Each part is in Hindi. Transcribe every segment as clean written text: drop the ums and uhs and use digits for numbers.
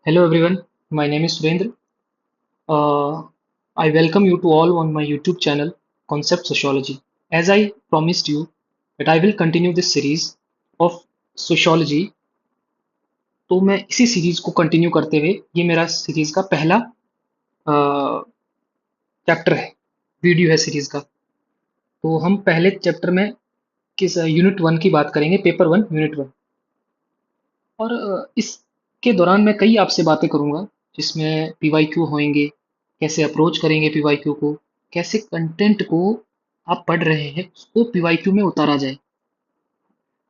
Hello everyone, my name is Surendra. I welcome you to all on my YouTube channel, Concept Sociology. As I promised you that I will continue this series of sociology, तो मैं इसी सीरीज को कंटिन्यू करते हुए ये मेरा सीरीज का पहला चैप्टर है, वीडियो है सीरीज का। तो हम पहले चैप्टर में किस यूनिट वन की बात करेंगे, पेपर वन यूनिट वन। और इसके दौरान मैं कई आपसे बातें करूंगा जिसमें पीवाईक्यू होंगे, कैसे अप्रोच करेंगे पीवाईक्यू को, कैसे कंटेंट को आप पढ़ रहे हैं उसको पीवाईक्यू में उतारा जाए।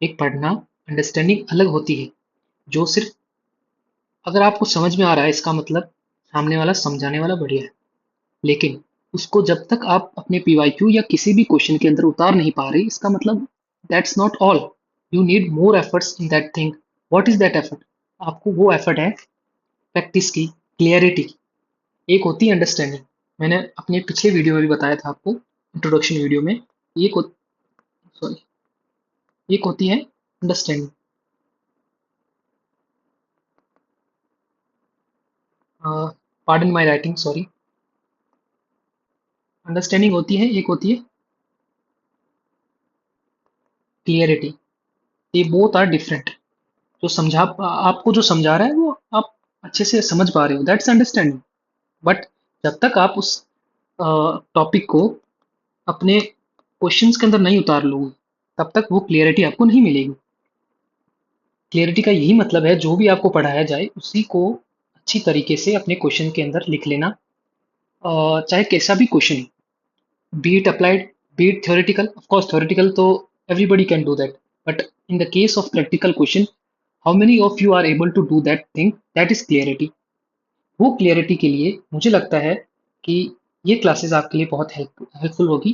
एक पढ़ना अंडरस्टैंडिंग अलग होती है, जो सिर्फ अगर आपको समझ में आ रहा है इसका मतलब सामने वाला समझाने वाला बढ़िया है, लेकिन उसको जब तक आप अपने पीवाईक्यू या किसी भी क्वेश्चन के अंदर उतार नहीं पा रहे इसका मतलब that's not all. You need more efforts in that thing. What is that effort? आपको वो एफर्ट है प्रैक्टिस की, क्लियरिटी की। एक होती है अंडरस्टैंडिंग, मैंने अपने पिछले वीडियो में भी बताया था आपको, इंट्रोडक्शन वीडियो में। एक हो, सॉरी, एक होती है understanding. Pardon my writing, sorry. Understanding होती है, एक होती है क्लियरिटी। ये बोथ आर डिफरेंट। जो समझा आपको जो समझा रहा है वो आप अच्छे से समझ पा रहे हो, दैट्स अंडरस्टैंडिंग। बट जब तक आप उस टॉपिक को अपने क्वेश्चंस के अंदर नहीं उतार लोगे तब तक वो क्लियरिटी आपको नहीं मिलेगी। क्लियरिटी का यही मतलब है जो भी आपको पढ़ाया जाए उसी को अच्छी तरीके से अपने क्वेश्चन के अंदर लिख लेना। चाहे कैसा भी question, B it applied, B it theoretical, of course theoretical तो everybody can do that, but in the case of practical question, how many of you are able to do that thing? That is clarity. वो क्लियरिटी के लिए मुझे लगता है कि ये क्लासेस आपके लिए बहुत हेल्पफुल होगी।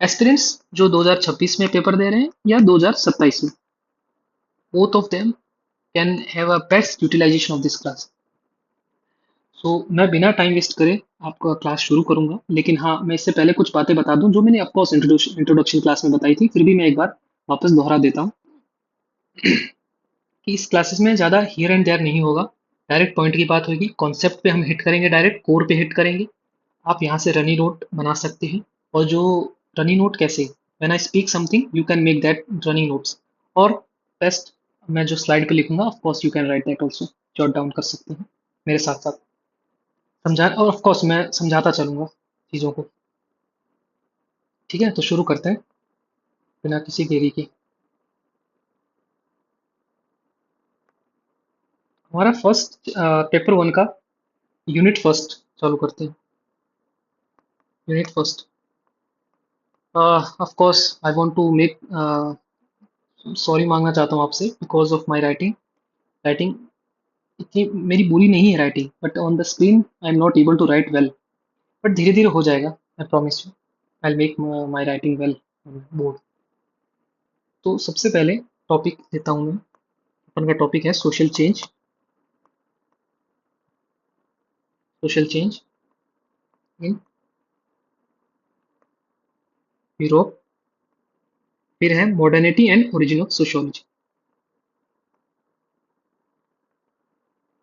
एस्पिरेंट्स जो 2026 में पेपर दे रहे हैं या 2027 में, both of them can have a best utilization of this class. सो मैं बिना टाइम वेस्ट करे आपका क्लास शुरू करूंगा, लेकिन हाँ मैं इससे पहले कुछ बातें बता दूं जो मैंने ऑफकोर्स इंट्रोडक्शन क्लास में बताई थी, फिर भी मैं एक बार वापस दोहरा देता हूँ कि इस क्लासेस में ज़्यादा हियर एंड देयर नहीं होगा। डायरेक्ट पॉइंट की बात होगी, कॉन्सेप्ट पे हम हिट करेंगे, डायरेक्ट कोर पे हिट करेंगे। आप यहाँ से रनी नोट बना सकते हैं, और जो रनी नोट कैसे, when I speak something you can make that running notes. और बेस्ट, मैं जो स्लाइड पे लिखूंगा of course you can right that also, jot down कर सकते हैं मेरे साथ साथ। समझा, और ऑफ कोर्स मैं समझाता चलूंगा चीज़ों को। ठीक है, तो शुरू करते हैं बिना किसी देरी के। हमारा फर्स्ट पेपर वन का यूनिट फर्स्ट चालू करते हैं। Unit first, of course I want to make sorry मांगना चाहता हूँ आपसे because of my writing. Writing इतनी मेरी बुरी नहीं है writing, but on the screen I am not able to write well. But धीरे धीरे हो जाएगा, I promise you, I make my writing well board. तो सबसे पहले टॉपिक देता हूँ मैं। अपन का टॉपिक है social change. Social change in Europe. फिर है modernity and origin of sociology.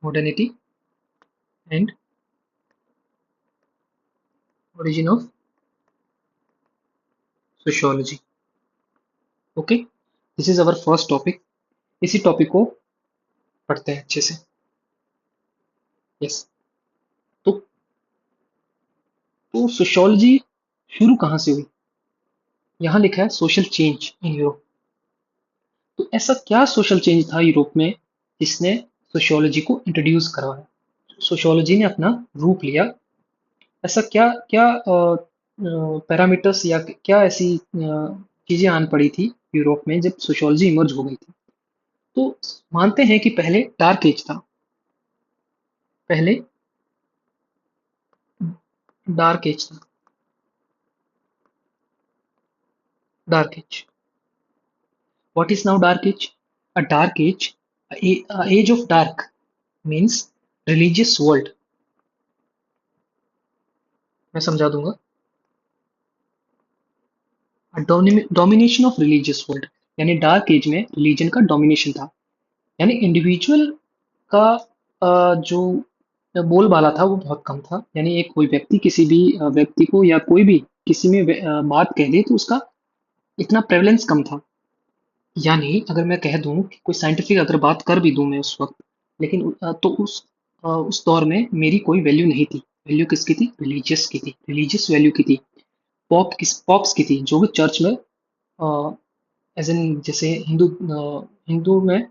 Modernity and origin of sociology. Okay, this is our first topic. इसी टॉपिक को पढ़ते हैं अच्छे से। यस, तो सोशियोलॉजी शुरू कहाँ से हुई? यहाँ लिखा है सोशल चेंज इन यूरोप। तो ऐसा क्या सोशल चेंज था यूरोप में जिसने सोशियोलॉजी को इंट्रोड्यूस करवाया, सोशियोलॉजी ने अपना रूप लिया? ऐसा क्या क्या पैरामीटर्स या क्या ऐसी चीजें आन पड़ी थी यूरोप में जब सोशियोलॉजी इमर्ज हो गई थी? तो मानते हैं कि पहले डार्क एज था। पहले डार्क एज था। Dark age, what is now dark age? A dark age, age of dark means religious world. मैं समझा दूंगा। डोमिनेशन ऑफ रिलीजियस वर्ल्ड, यानी डार्क एज में रिलीजन का डोमिनेशन था। यानी इंडिविजुअल का जो बोलबाला था वो बहुत कम था। यानी एक कोई व्यक्ति किसी भी व्यक्ति को या कोई भी किसी में बात कह दे तो उसका इतना प्रेवलेंस कम था। यानी अगर मैं कह दूं कि कोई साइंटिफिक अगर बात कर भी दूं मैं उस वक्त, लेकिन तो उस दौर में मेरी कोई वैल्यू नहीं थी। वैल्यू किसकी थी? रिलीजियस की थी, रिलीजियस वैल्यू की थी। पॉप्स की थी, जो भी चर्च में एज इन जैसे हिंदू में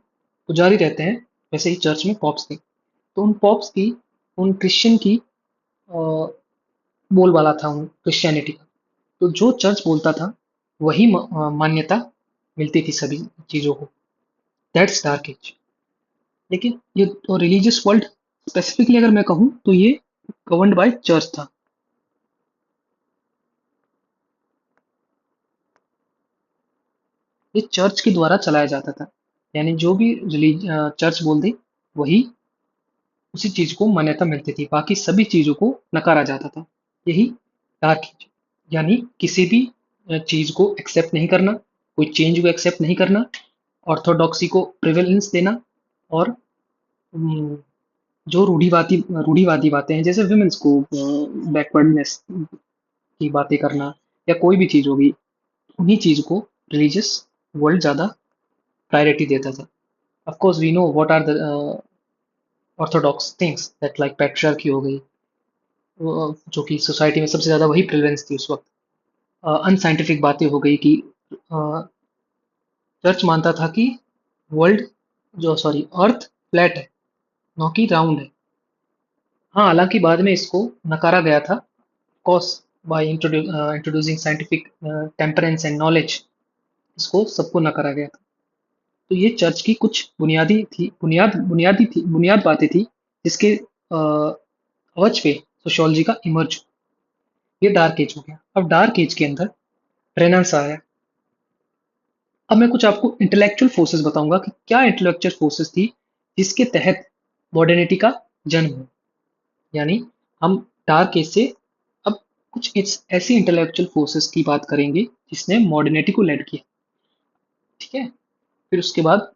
पुजारी रहते हैं, वैसे ही चर्च में पॉप्स थे। तो उन पॉप्स की, उन क्रिश्चियन की अ, बोलबाला था उन क्रिश्चियनिटी का। तो जो चर्च बोलता था वही मान्यता मिलती थी सभी चीजों को। That's dark age. लेकिन ये रिलीजियस वर्ल्ड स्पेसिफिकली अगर मैं कहूँ तो ये गवर्नड बाय चर्च था। ये चर्च के द्वारा चलाया जाता था। यानी जो भी चर्च बोल दे वही उसी चीज को मान्यता मिलती थी, बाकी सभी चीजों को नकारा जाता था। यही डार्क एज। यानी किसी भी चीज को एक्सेप्ट नहीं करना, कोई चेंज को एक्सेप्ट नहीं करना, ऑर्थोडॉक्सी को प्रिवेलेंस देना, और हम्म, जो रूढ़िवादी बातें हैं जैसे वुमेन्स को बैकवर्डनेस की बातें करना, या कोई भी चीज होगी, उन्हीं चीज को रिलीजियस वर्ल्ड ज्यादा प्रायोरिटी देता था। Of course we know what are the orthodox things that like patriarchy हो गई, जो कि सोसाइटी में सबसे ज्यादा वही प्रेवलेंस थी उस वक्त। अनसाइंटिफिक बातें हो गई कि चर्च मानता था कि वर्ल्ड, जो सॉरी अर्थ फ्लैट है, न कि राउंड है। हाँ, हालांकि बाद में इसको नकारा गया था, cos by introducing scientific temperance and knowledge, इसको सबको नकारा गया था। तो ये चर्च की कुछ बुनियाद बातें थी, जिसके अवज पे सोशियोलॉजी का इमर्ज। ये डार्क एज हो गया। अब डार्क एज के अंदर रेनेसां आया। अब मैं कुछ आपको इंटेलेक्चुअल फोर्सेस बताऊंगा कि क्या इंटेलेक्चुअल फोर्सेस थी जिसके तहत मॉडर्निटी का जन्म हुआ। यानी हम डार्क एज से अब कुछ ऐसी इंटेलेक्चुअल फोर्सेस की बात करेंगे जिसने मॉडर्निटी को लेड किया। ठीक है, फिर उसके बाद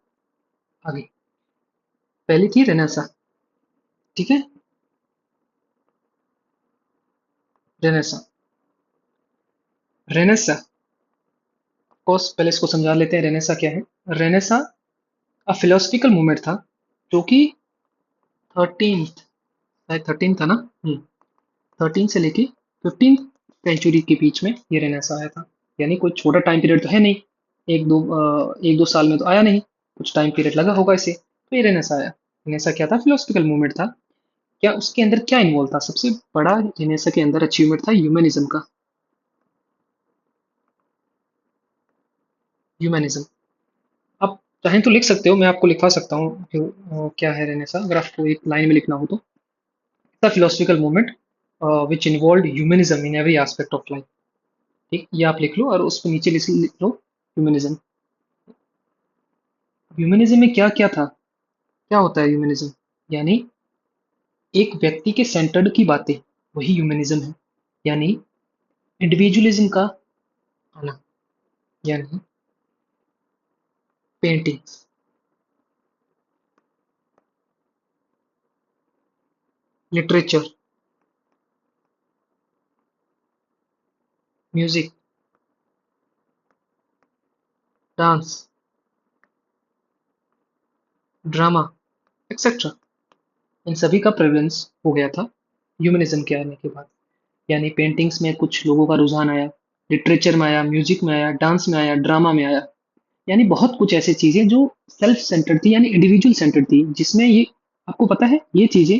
आगे। पहली थी रेनेसा। ठीक है, रेनेसा। रेनेसा कोर्स पहले इसको समझा लेते हैं, रेनेसा क्या है। रेनेसा अ फिलोसफिकल मूवमेंट था, जो कि 13th, शायद 13 था ना। 13 से लेके 15 सेंचुरी के बीच में ये रेनेसा आया था। यानी कोई छोटा टाइम पीरियड तो है नहीं, एक दो साल में तो आया नहीं, कुछ टाइम पीरियड लगा होगा इसे। तो ये रेनेसा आया। रेनेसा क्या था? फिलोसफिकल मूवमेंट था। क्या उसके अंदर क्या इन्वॉल्व था? सबसे बड़ा रेनेसा के अंदर अचीवमेंट था ह्यूमनिज्म का। ह्यूमनिज्म। आप चाहें तो लिख सकते हो, मैं आपको लिखवा सकता हूँ कि क्या है रेनेसा, अगर आपको एक लाइन में लिखना हो तो। The philosophical movement which involve humanism in every aspect of life. ठीक, ये आप लिख लो और उसको नीचे लिख लो ह्यूमनिज्म। ह्यूमनिज्म में क्या क्या था? क्या होता है ह्यूमनिज्म? यानी एक व्यक्ति के सेंटर्ड की बातें, वही ह्यूमनिज्म है। यानी इंडिविजुअलिज्म का आना। यानी paintings, literature, music, dance, drama, etcetera, इन सभी का प्रेवलेंस हो गया था ह्यूमनिज्म के आने के बाद। यानी पेंटिंग्स में कुछ लोगों का रुझान आया, लिटरेचर में आया, म्यूजिक में आया, डांस में आया, ड्रामा में आया। यानी बहुत कुछ ऐसी चीजें जो सेल्फ सेंटर्ड थी, यानी इंडिविजुअल सेंटर्ड थी, जिसमें ये, आपको पता है, ये चीजें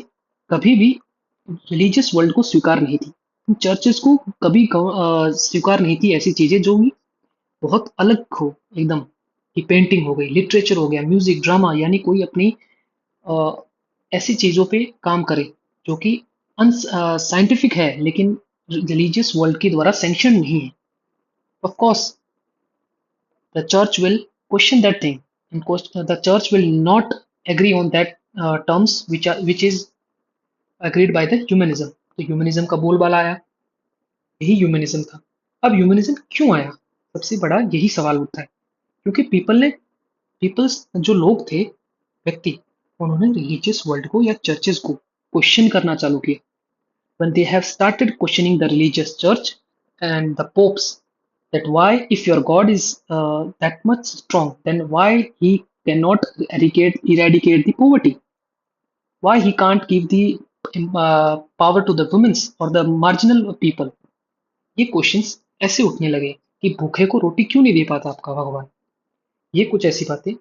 कभी भी रिलीजियस वर्ल्ड को स्वीकार नहीं थी। चर्चेस को कभी स्वीकार नहीं थी ऐसी चीजें जो भी बहुत अलग हो एकदम। कि पेंटिंग हो गई, लिटरेचर हो गया, म्यूजिक, ड्रामा, यानी कोई अपनी अ, ऐसी चीजों पे काम करे जो कि साइंटिफिक है लेकिन रिलीजियस वर्ल्ड के द्वारा सैंक्शन नहीं है। Of course the church will question that thing, and the church will not agree on that terms which is agreed by the humanism। तो ह्यूमनिज्म का बोलबाला आया, यही ह्यूमनिज्म था। अब ह्यूमनिज्म क्यों आया? सबसे बड़ा यही सवाल उठता है, क्योंकि पीपल्स जो लोग थे, व्यक्ति, उन्होंने रिलीजियस वर्ल्ड को या चर्चेस को क्वेश्चन करना चालू किया. When they have started questioning the religious church and the popes, that why, if your god is that much strong, then why he cannot eradicate the poverty, why he can't give the power to the women or the marginal people. ये क्वेश्चंस ऐसे उठने लगे कि भूखे को रोटी क्यों नहीं दे पाता आपका भगवान. ये कुछ ऐसी बातें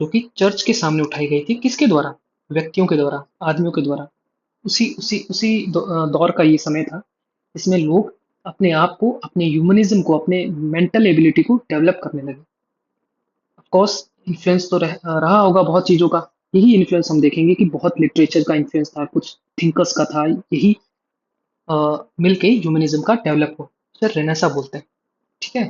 जो कि चर्च के सामने उठाई गई थी. किसके द्वारा? व्यक्तियों के द्वारा, आदमियों के द्वारा. उसी दौर का ये समय था जिसमें लोग अपने आप को, अपने ह्यूमनिज्म को, अपने मेंटल एबिलिटी को डेवलप करने लगे. ऑफ कोर्स इन्फ्लुएंस तो रहा होगा बहुत चीज़ों का. यही इन्फ्लुएंस हम देखेंगे कि बहुत लिटरेचर का इन्फ्लुएंस था, कुछ थिंकर्स का था. यही मिलके ह्यूमनिज्म का डेवलप हो. सर रेनेसा बोलते हैं. ठीक है.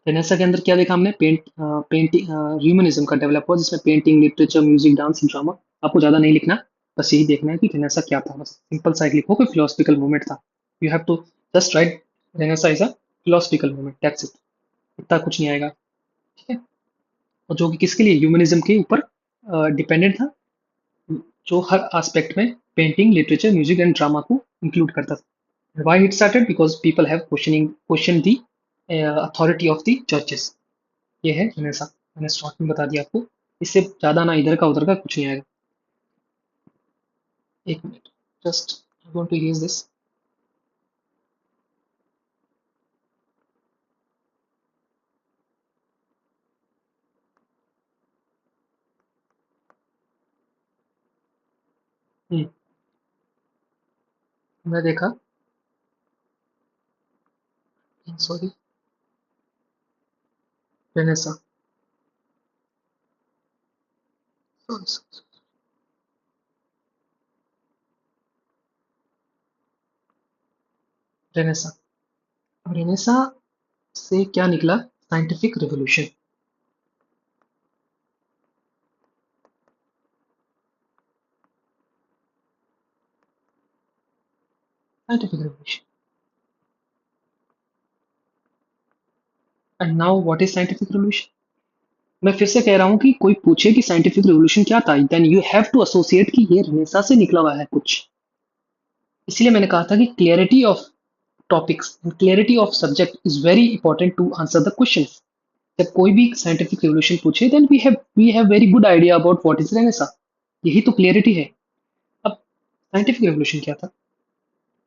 रेनेसा के अंदर क्या देखा हमने? पेंटिंग, ह्यूमनिज्म का डेवलप हुआ जिसमें painting, literature, music, dance and drama. आपको ज़्यादा नहीं लिखना, बस यही देखना है कि रेनेसा क्या था. बस सिंपल सा एक लिखो कि फिलोसफिकल मूवमेंट था. You have to just write renaissance is a philosophical movement, that's it. इतना कुछ नहीं आएगा. ठीक है. और जो कि किसके लिए? ह्यूमनिज्म के ऊपर डिपेंडेंट था, जो हर एस्पेक्ट में painting, literature, music and drama को इंक्लूड करता था. Why it started? Because people have questioned the authority of the churches. ये है रेनेसा. मैंने शॉर्ट में बता दिया आपको. इससे ज़्यादा ना इधर का उधर का कुछ नहीं आएगा. एक minute, just I want to use this. मैं देखा, सॉरी, रेनेसा, सॉरी, रेनेसा. अब रेनेसा से क्या निकला? Scientific revolution. Scientific revolution. And now what is scientific revolution? मैं फिर से कह रहा हूँ कि कोई पूछे कि साइंटिफिक रिवोल्यूशन क्या था, then you have to associate कि ये रेनेसा से निकला हुआ है कुछ. इसलिए मैंने कहा था कि clarity of topics and clarity of subject is very important to answer the questions. जब कोई भी साइंटिफिक रिवोल्यूशन पूछे, then we have very good idea about what is renaissance. यही तो क्लियरिटी है. अब साइंटिफिक रिवोल्यूशन क्या था?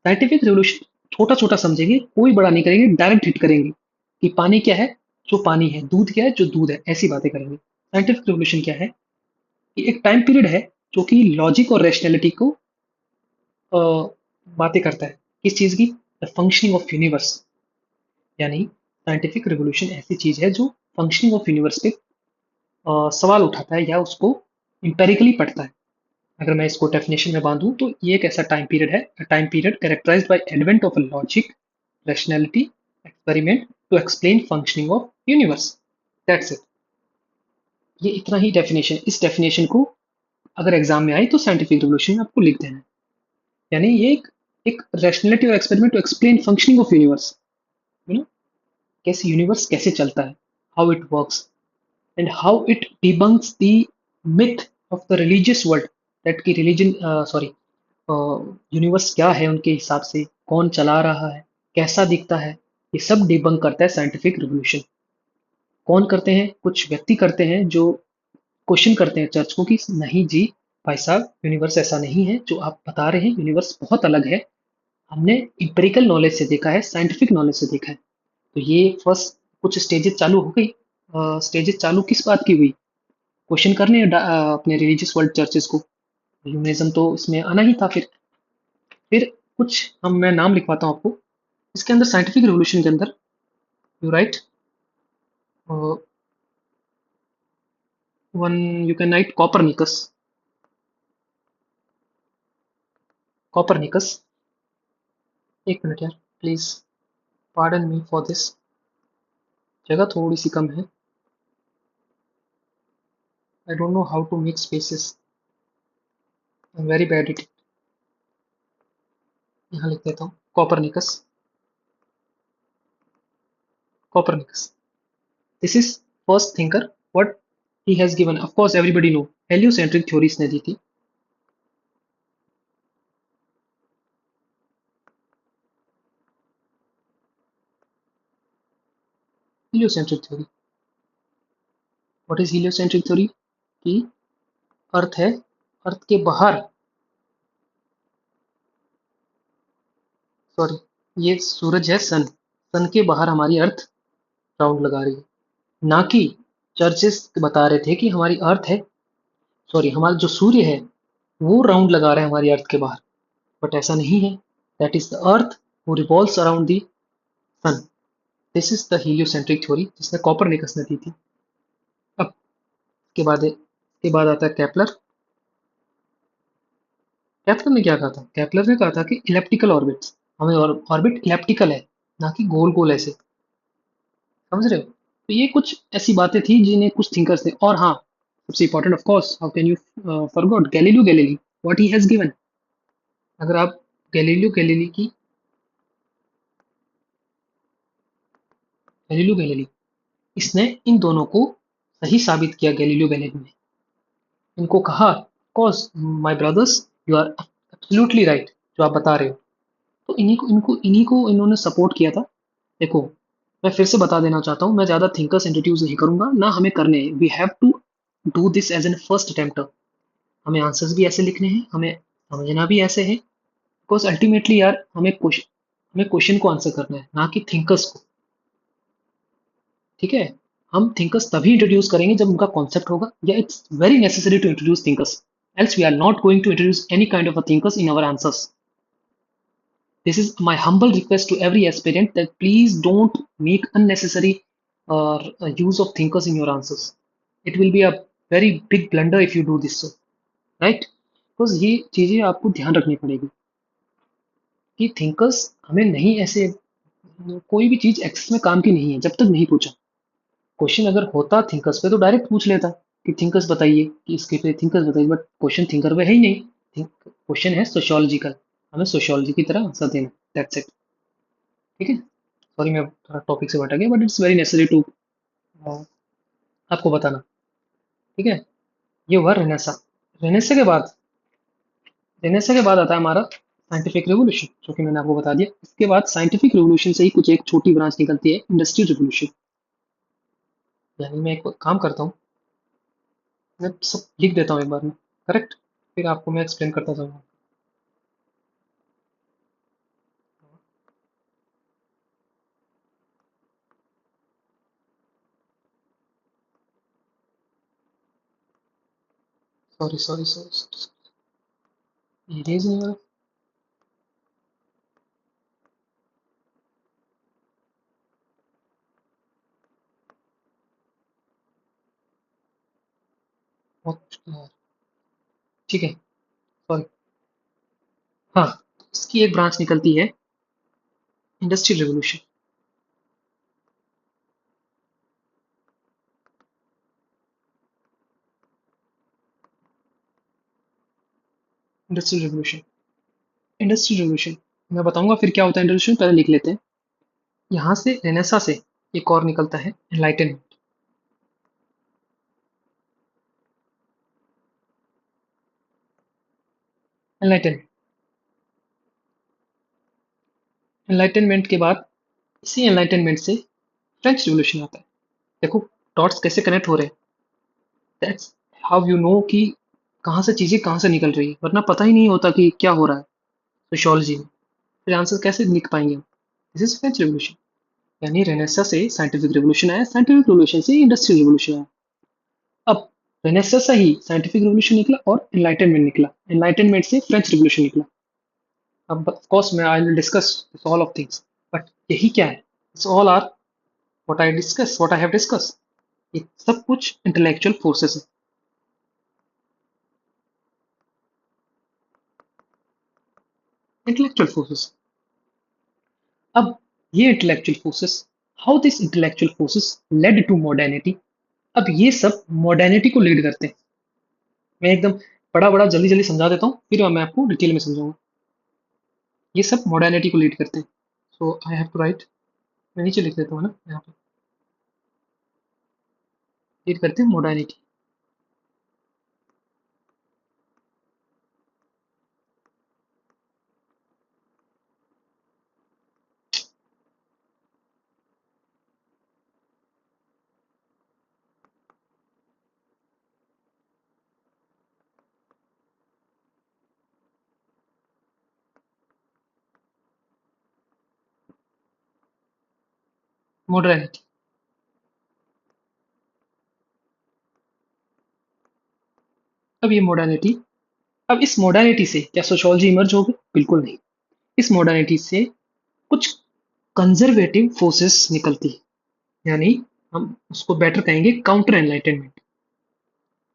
साइंटिफिक रिवोल्यूशन छोटा छोटा समझेंगे, कोई बड़ा नहीं करेंगे, डायरेक्ट हिट करेंगे कि पानी क्या है, जो पानी है. दूध क्या है, जो दूध है. ऐसी बातें करेंगे. साइंटिफिक रिवोल्यूशन क्या है? कि एक टाइम पीरियड है जो कि लॉजिक और रैशनैलिटी को अ, बातें करता है. किस चीज़ की? The functioning of universe. यानी साइंटिफिक रिवोल्यूशन ऐसी चीज़ है जो फंक्शनिंग ऑफ यूनिवर्स पे सवाल उठाता है या उसको इंपेरिकली पढ़ता है. अगर मैं इसको डेफिनेशन में बांधूं तो ये एक ऐसा टाइम पीरियड है, time period characterized by advent of a logic, rationality, experiment to explain functioning of universe. That's it. ये इतना ही डेफिनेशन. इस डेफिनेशन को अगर एग्जाम में आई तो साइंटिफिक रिवोल्यूशन में आपको लिख देना है. यानी ये एक रैशनैलिटी और experiment to explain functioning of universe. You know, कैसे यूनिवर्स कैसे चलता है, how it works, and how it debunks the myth of the religious world. That की रिलीजन, सॉरी, यूनिवर्स क्या है उनके हिसाब से, कौन चला रहा है, कैसा दिखता है. ये सब डिबंक करता है साइंटिफिक रिवोल्यूशन. कौन करते हैं? कुछ व्यक्ति करते हैं जो क्वेश्चन करते हैं चर्च को कि नहीं जी, भाई साहब, यूनिवर्स ऐसा नहीं है जो आप बता रहे हैं. यूनिवर्स बहुत अलग है. हमने इंपेरिकल नॉलेज से देखा है, साइंटिफिक नॉलेज से देखा है. तो ये फर्स्ट कुछ स्टेजेस चालू हो गई. स्टेजेस चालू किस बात की हुई? क्वेश्चन करने अपने रिलीजियस वर्ल्ड चर्चेस को. ह्यूमनिज्म तो इसमें आना ही था. फिर कुछ हम मैं नाम लिखवाता हूँ आपको. इसके अंदर साइंटिफिक रिवोल्यूशन के अंदर you write one, you can write Copernicus. Copernicus. एक मिनट यार, please pardon me for this. जगह थोड़ी सी कम है. I don't know how to make spaces. I am very bad it. यहाँ लिख देता हूँ Copernicus. Copernicus. This is first thinker. What he has given, of course, everybody know. Heliocentric theory इसने दी थी। Heliocentric theory, what is heliocentric theory? कि अर्थ है, अर्थ के बाहर, सॉरी, ये सूरज है, सन, सन के बाहर हमारी अर्थ राउंड लगा रही है। ना कि चर्चेस बता रहे थे कि हमारी अर्थ है, सॉरी, हमारा जो सूर्य है वो राउंड लगा रहा है हमारी अर्थ के बाहर, बट ऐसा नहीं है। That is the earth who revolves around the sun. This is the heliocentric theory जिसने कॉपरनिकस ने दी थी। अब के बाद आता है केपलर। केपलर ने क्या कहा था? केपलर ने कहा था कि इलेप्टिकल ऑर्बिट्स, हमें ऑर्बिट इलेप्टिकल है, ना कि गोल गोल ऐसे, समझ रहे हो? तो ये कुछ ऐसी बातें थी जिन्हें कुछ थिंकर्स ने, और हाँ, सबसे important of course, how can you forgot Galileo Galilei, what he has given. अगर आप गैलीलियो गैलीली की, गैलीलियो गैलीली, इसने इन दोनों को सही साबित किया। गैलीलियो गैलीली ने इनको कहा, course my brothers, you are absolutely right, जो आप बता रहे हो। तो इन्हीं को इन्होंने सपोर्ट किया था। देखो, मैं फिर से बता देना चाहता हूँ, मैं ज़्यादा थिंकर्स इंट्रोड्यूस नहीं करूंगा, ना हमें करने हैं। We have to do this as an first attempt. हमें आंसर्स भी ऐसे लिखने हैं, हमें समझना भी ऐसे है, बिकॉज अल्टीमेटली यार हमें क्वेश्चन को आंसर करना है, ना कि थिंकर्स को। ठीक है? हम थिंकर्स तभी इंट्रोड्यूस करेंगे जब उनका कॉन्सेप्ट होगा, या it's very necessary to introduce thinkers, else we are not going to introduce any kind of thinkers in our answers. This is my humble request to every aspirant that please don't make unnecessary use of thinkers in your answers. It will be a very big blunder if you do this so, right? Because ये चीजें आपको ध्यान रखनी पड़ेगी कि थिंकर्स हमें नहीं ऐसे, कोई भी चीज एक्सेस में काम की नहीं है जब तक नहीं पूछा। क्वेश्चन अगर होता थिंकर्स पे तो डायरेक्ट पूछ लेता कि थिंकर्स बताइए, कि इसके पे थिंकर्स बताइए, बट क्वेश्चन थिंकर पे है ही नहीं। क्वेश्चन है सोशियोलॉजिकल, हमें सोशियोलॉजी की तरह आंसर देना, दैट्स इट। ठीक है? सॉरी, मैं थोड़ा टॉपिक से भटक गया, but it's very necessary to आपको बताना। ठीक है? ये हुआ रेनेसा। रेनेसा के बाद, रेनेसा के बाद आता है हमारा साइंटिफिक रिवोल्यूशन, जो कि मैंने आपको बता दिया। इसके बाद साइंटिफिक रिवोल्यूशन से ही कुछ एक छोटी ब्रांच निकलती है, इंडस्ट्रियल रिवोल्यूशन। यानी मैं एक काम करता हूँ, मैं सब लिख देता हूँ एक बार में, करेक्ट? फिर आपको मैं एक्सप्लेन करता जाऊँगा। सॉरी सॉरी सॉरी, इरेज नहीं हो रहा। बहुत मुश्किल है यार। ठीक है, सॉरी। हाँ, इसकी एक ब्रांच निकलती है, industrial revolution. Industrial revolution, industrial revolution, मैं बताऊंगा फिर क्या होता है इंडस्ट्रियल, पहले लिख लेते हैं। यहाँ से रेनेसा से एक और निकलता है, एनलाइटनमेंट। एनलाइटनमेंट, एनलाइटनमेंट के बाद, इसी एनलाइटनमेंट से फ्रेंच रिवोल्यूशन आता है। देखो, डॉट्स कैसे कनेक्ट हो रहे हैं। दैट्स हाउ यू नो कि कहाँ से चीजें कहाँ से निकल रही है, वरना पता ही नहीं होता कि क्या हो रहा है सोशियोलॉजी में। फिर आंसर कैसे लिख पाएंगे हम? This is French revolution. यानी रेनेसा से साइंटिफिक रिवोल्यूशन आया, साइंटिफिक रिवोल्यूशन से इंडस्ट्रियल रिवोल्यूशन आया। अब रेनेसा से ही साइंटिफिक रिवोल्यूशन निकला और एनलाइटनमेंट निकला, एनलाइटनमेंट से फ्रेंच रिवोल्यूशन निकला। अब ऑफ कोर्स मैं I will discuss all of things, but यही क्या है, it's all are what I have discuss. ये सब कुछ इंटेलेक्चुअल फोर्सेस है, इंटेलेक्चुअल फोर्सेस। अब ये intellectual forces, how this intellectual forces led to modernity. अब ये सब मॉडर्निटी को लीड करते हैं। मैं एकदम बड़ा बड़ा जल्दी जल्दी समझा देता हूँ, फिर मैं आपको डिटेल में समझाऊंगा। ये सब मॉडर्निटी को लीड करते हैं। सो आई हैव टू राइट, मैं नीचे लिख देता हूँ ना यहाँ पे, लीड करते हैं मॉडर्निटी। मॉडर्निटी। अब ये मॉडर्निटी, अब इस मॉडर्निटी से क्या सोशियोलॉजी इमर्ज होगी? बिल्कुल नहीं। इस मॉडर्निटी से कुछ कंजर्वेटिव फोर्सेस निकलती है, यानी हम उसको बेटर कहेंगे counter enlightenment.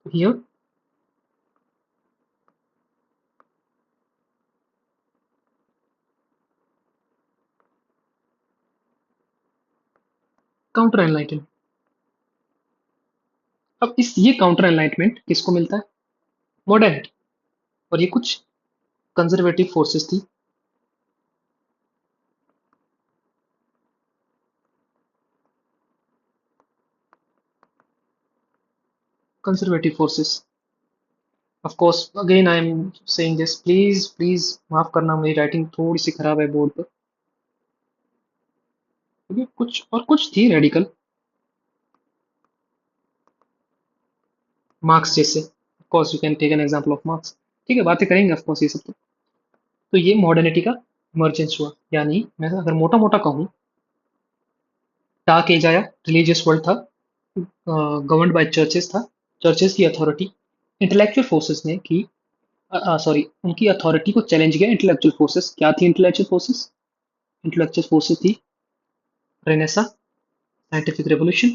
Here counter enlightenment. अब इस ये काउंटर एनलाइटमेंट किसको मिलता है? मॉडर्निटी। और ये कुछ कंजर्वेटिव फोर्सेस थी। Conservative forces, of course again I am saying this, please please माफ करना, मेरी राइटिंग थोड़ी सी खराब है बोर्ड पर, क्योंकि कुछ और कुछ थी रेडिकल, मार्क्स जैसे, of course you can take an example of Marx. ठीक है, बातें करेंगे ऑफ कोर्स ये सब तो ये मॉडर्निटी का इमर्जेंस हुआ, यानी मैं अगर मोटा मोटा कहूँ, डार्क एज आया, रिलीजियस वर्ल्ड था, गवर्नड बाय चर्चेस था, चर्चेस की अथॉरिटी, इंटेलेक्चुअल फोर्सेस ने की, सॉरी उनकी अथॉरिटी को चैलेंज किया इंटेलेक्चुअल फोर्सेस। क्या थी इंटेलेक्चुअल फोर्सेस? इंटेलेक्चुअल फोर्सेस थी रेनेसा, साइंटिफिक रेवोल्यूशन,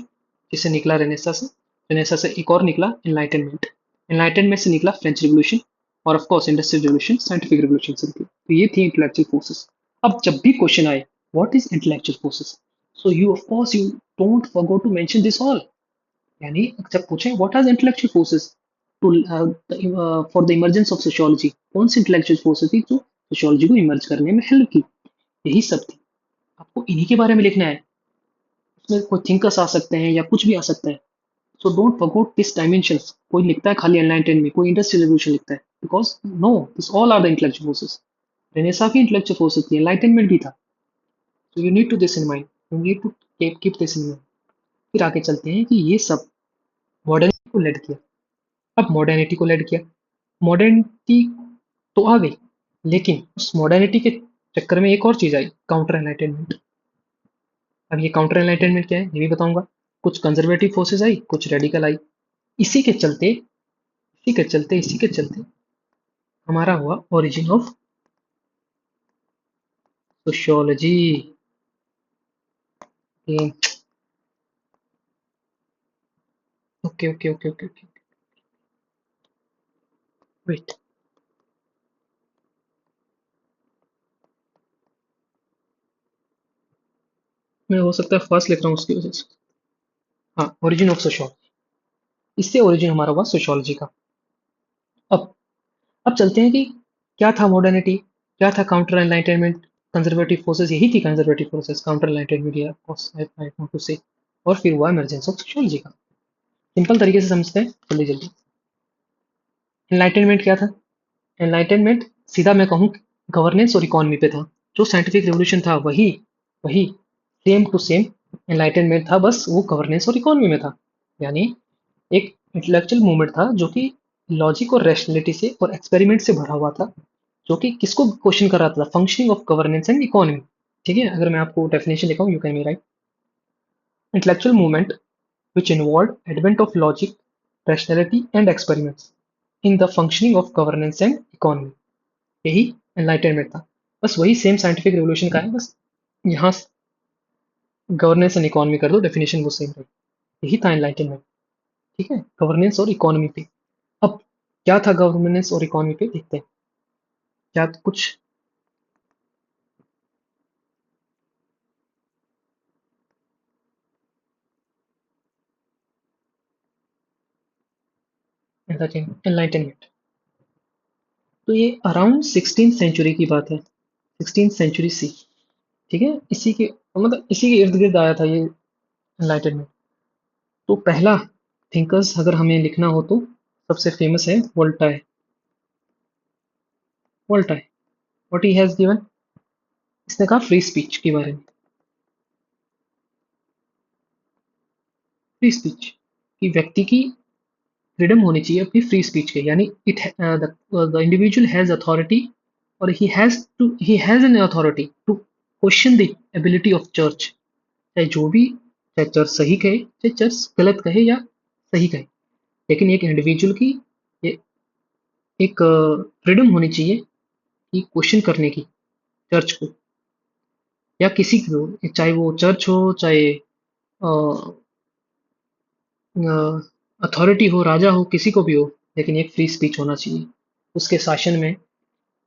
जिससे निकला रेनेसा से, रेनेसा से एक और निकला एनलाइटनमेंट, एनलाइटनमेंट से निकला फ्रेंच रिवोल्यूशन, और of course industrial revolution scientific revolution से निकली। तो ये थी इंटेलेक्चुअल फोर्सेस। अब जब भी क्वेश्चन आए what is intellectual forces, so you of course you don't forget to mention this all, यानी जब पूछे what are intellectual forces to for the emergence of sociology, कौन सी इंटेलेक्चुअल फोर्सेस थी जो सोशियोलॉजी को इमर्ज करने में हेल्प की, यही सब थी। आपको इन्हीं के बारे में लिखना है, उसमें कोई थिंकर्स आ सकते हैं या कुछ भी आ सकता है। So don't forget this dimensions. कोई लिखता है खाली एनलाइटन में, कोई इंडस्ट्रियल रिवोल्यूशन लिखता है, because no, this all are the intellectual forces. Renaissance की इंटेलेक्चुअल फोर्सेस थी, एनलाइटनमेंट भी था। So you need to this in mind, you need to keep this in mind. फिर आगे चलते हैं कि ये सब मॉडर्निटी को लेड किया। अब मॉडर्निटी को लेड किया, मॉडर्निटी तो आ गई, लेकिन उस मॉडर्निटी के चक्कर में एक और चीज आई, काउंटर एनलाइटनमेंट। अब ये काउंटर एनलाइटनमेंट क्या है ये भी बताऊंगा। कुछ कंजर्वेटिव फोर्सेस आई, कुछ रेडिकल आई। इसी के चलते इसी के चलते हमारा हुआ origin of sociology. Okay okay okay okay okay, wait, मैं हो सकता है फर्स्ट लिख रहा हूँ उसकी वजह से। हाँ, ओरिजिन ऑफ सोशियोलॉजी, इससे ओरिजिन हमारा हुआ सोशियोलॉजी का। अब अब चलते हैं कि क्या था मॉडर्निटी, क्या था काउंटर एनलाइटनमेंट, कंजर्वेटिव फोर्सेस यही थी, कंजर्वेटिव फोर्सेस काउंटर एनलाइटनमेंट, या आई वांट टू से, और फिर हुआ इमरजेंस ऑफ सोशियोलॉजी का। सिंपल तरीके से समझते हैं जल्दी जल्दी। एनलाइटनमेंट क्या था? एनलाइटनमेंट सीधा मैं कहूँ गवर्नेंस और इकोनॉमी पे था। जो साइंटिफिक रेवोल्यूशन था वही वही सेम टू सेम एनलाइटनमेंट था, बस वो गवर्नेंस और इकोनॉमी में था। यानी एक इंटेलेक्चुअल मूवमेंट था जो कि लॉजिक और रैशनैलिटी से और एक्सपेरिमेंट से भरा हुआ था, जो कि किसको क्वेश्चन कर रहा था? Functioning of governance and economy. ठीक है, अगर मैं आपको डेफिनेशन लिखाऊं, you can me write, intellectual movement which involved advent of logic, rationality and experiments in the functioning of governance and economy, यही एनलाइटनमेंट था। बस वही सेम साइंटिफिक रेवोल्यूशन का है, बस यहाँ गवर्नेंस एंड इकोनॉमी कर दो, डेफिनेशन वो सेम रही। यही था एनलाइटनमेंट। ठीक है, गवर्नेंस और इकोनॉमी पे। अब क्या था गवर्नेंस और इकोनॉमी पे, देखते हैं क्या कुछ एनलाइटनमेंट। तो ये अराउंड 16th सेंचुरी की बात है, 16th सेंचुरी सी। ठीक है, इसी के मतलब इसी के इर्द गिर्द आया था ये एनलाइटनमेंट। तो पहला थिंकर्स अगर हमें लिखना हो तो सबसे फेमस है Voltaire. Voltaire, what he has given, इसने कहा फ्री स्पीच के बारे में। फ्री स्पीच कि व्यक्ति की फ्रीडम होनी चाहिए अपनी फ्री स्पीच के, यानी it the individual has authority, और he has an authority to question the ability of church, चाहे जो भी, चाहे चर्च सही कहे चाहे चर्च गलत कहे या सही कहे, लेकिन एक इंडिविजुअल की ये एक फ्रीडम होनी चाहिए कि क्वेश्चन करने की चर्च को या किसी को भी, चाहे वो चर्च हो, चाहे अथॉरिटी हो, राजा हो, किसी को भी हो, लेकिन एक फ्री स्पीच होना चाहिए। उसके शासन में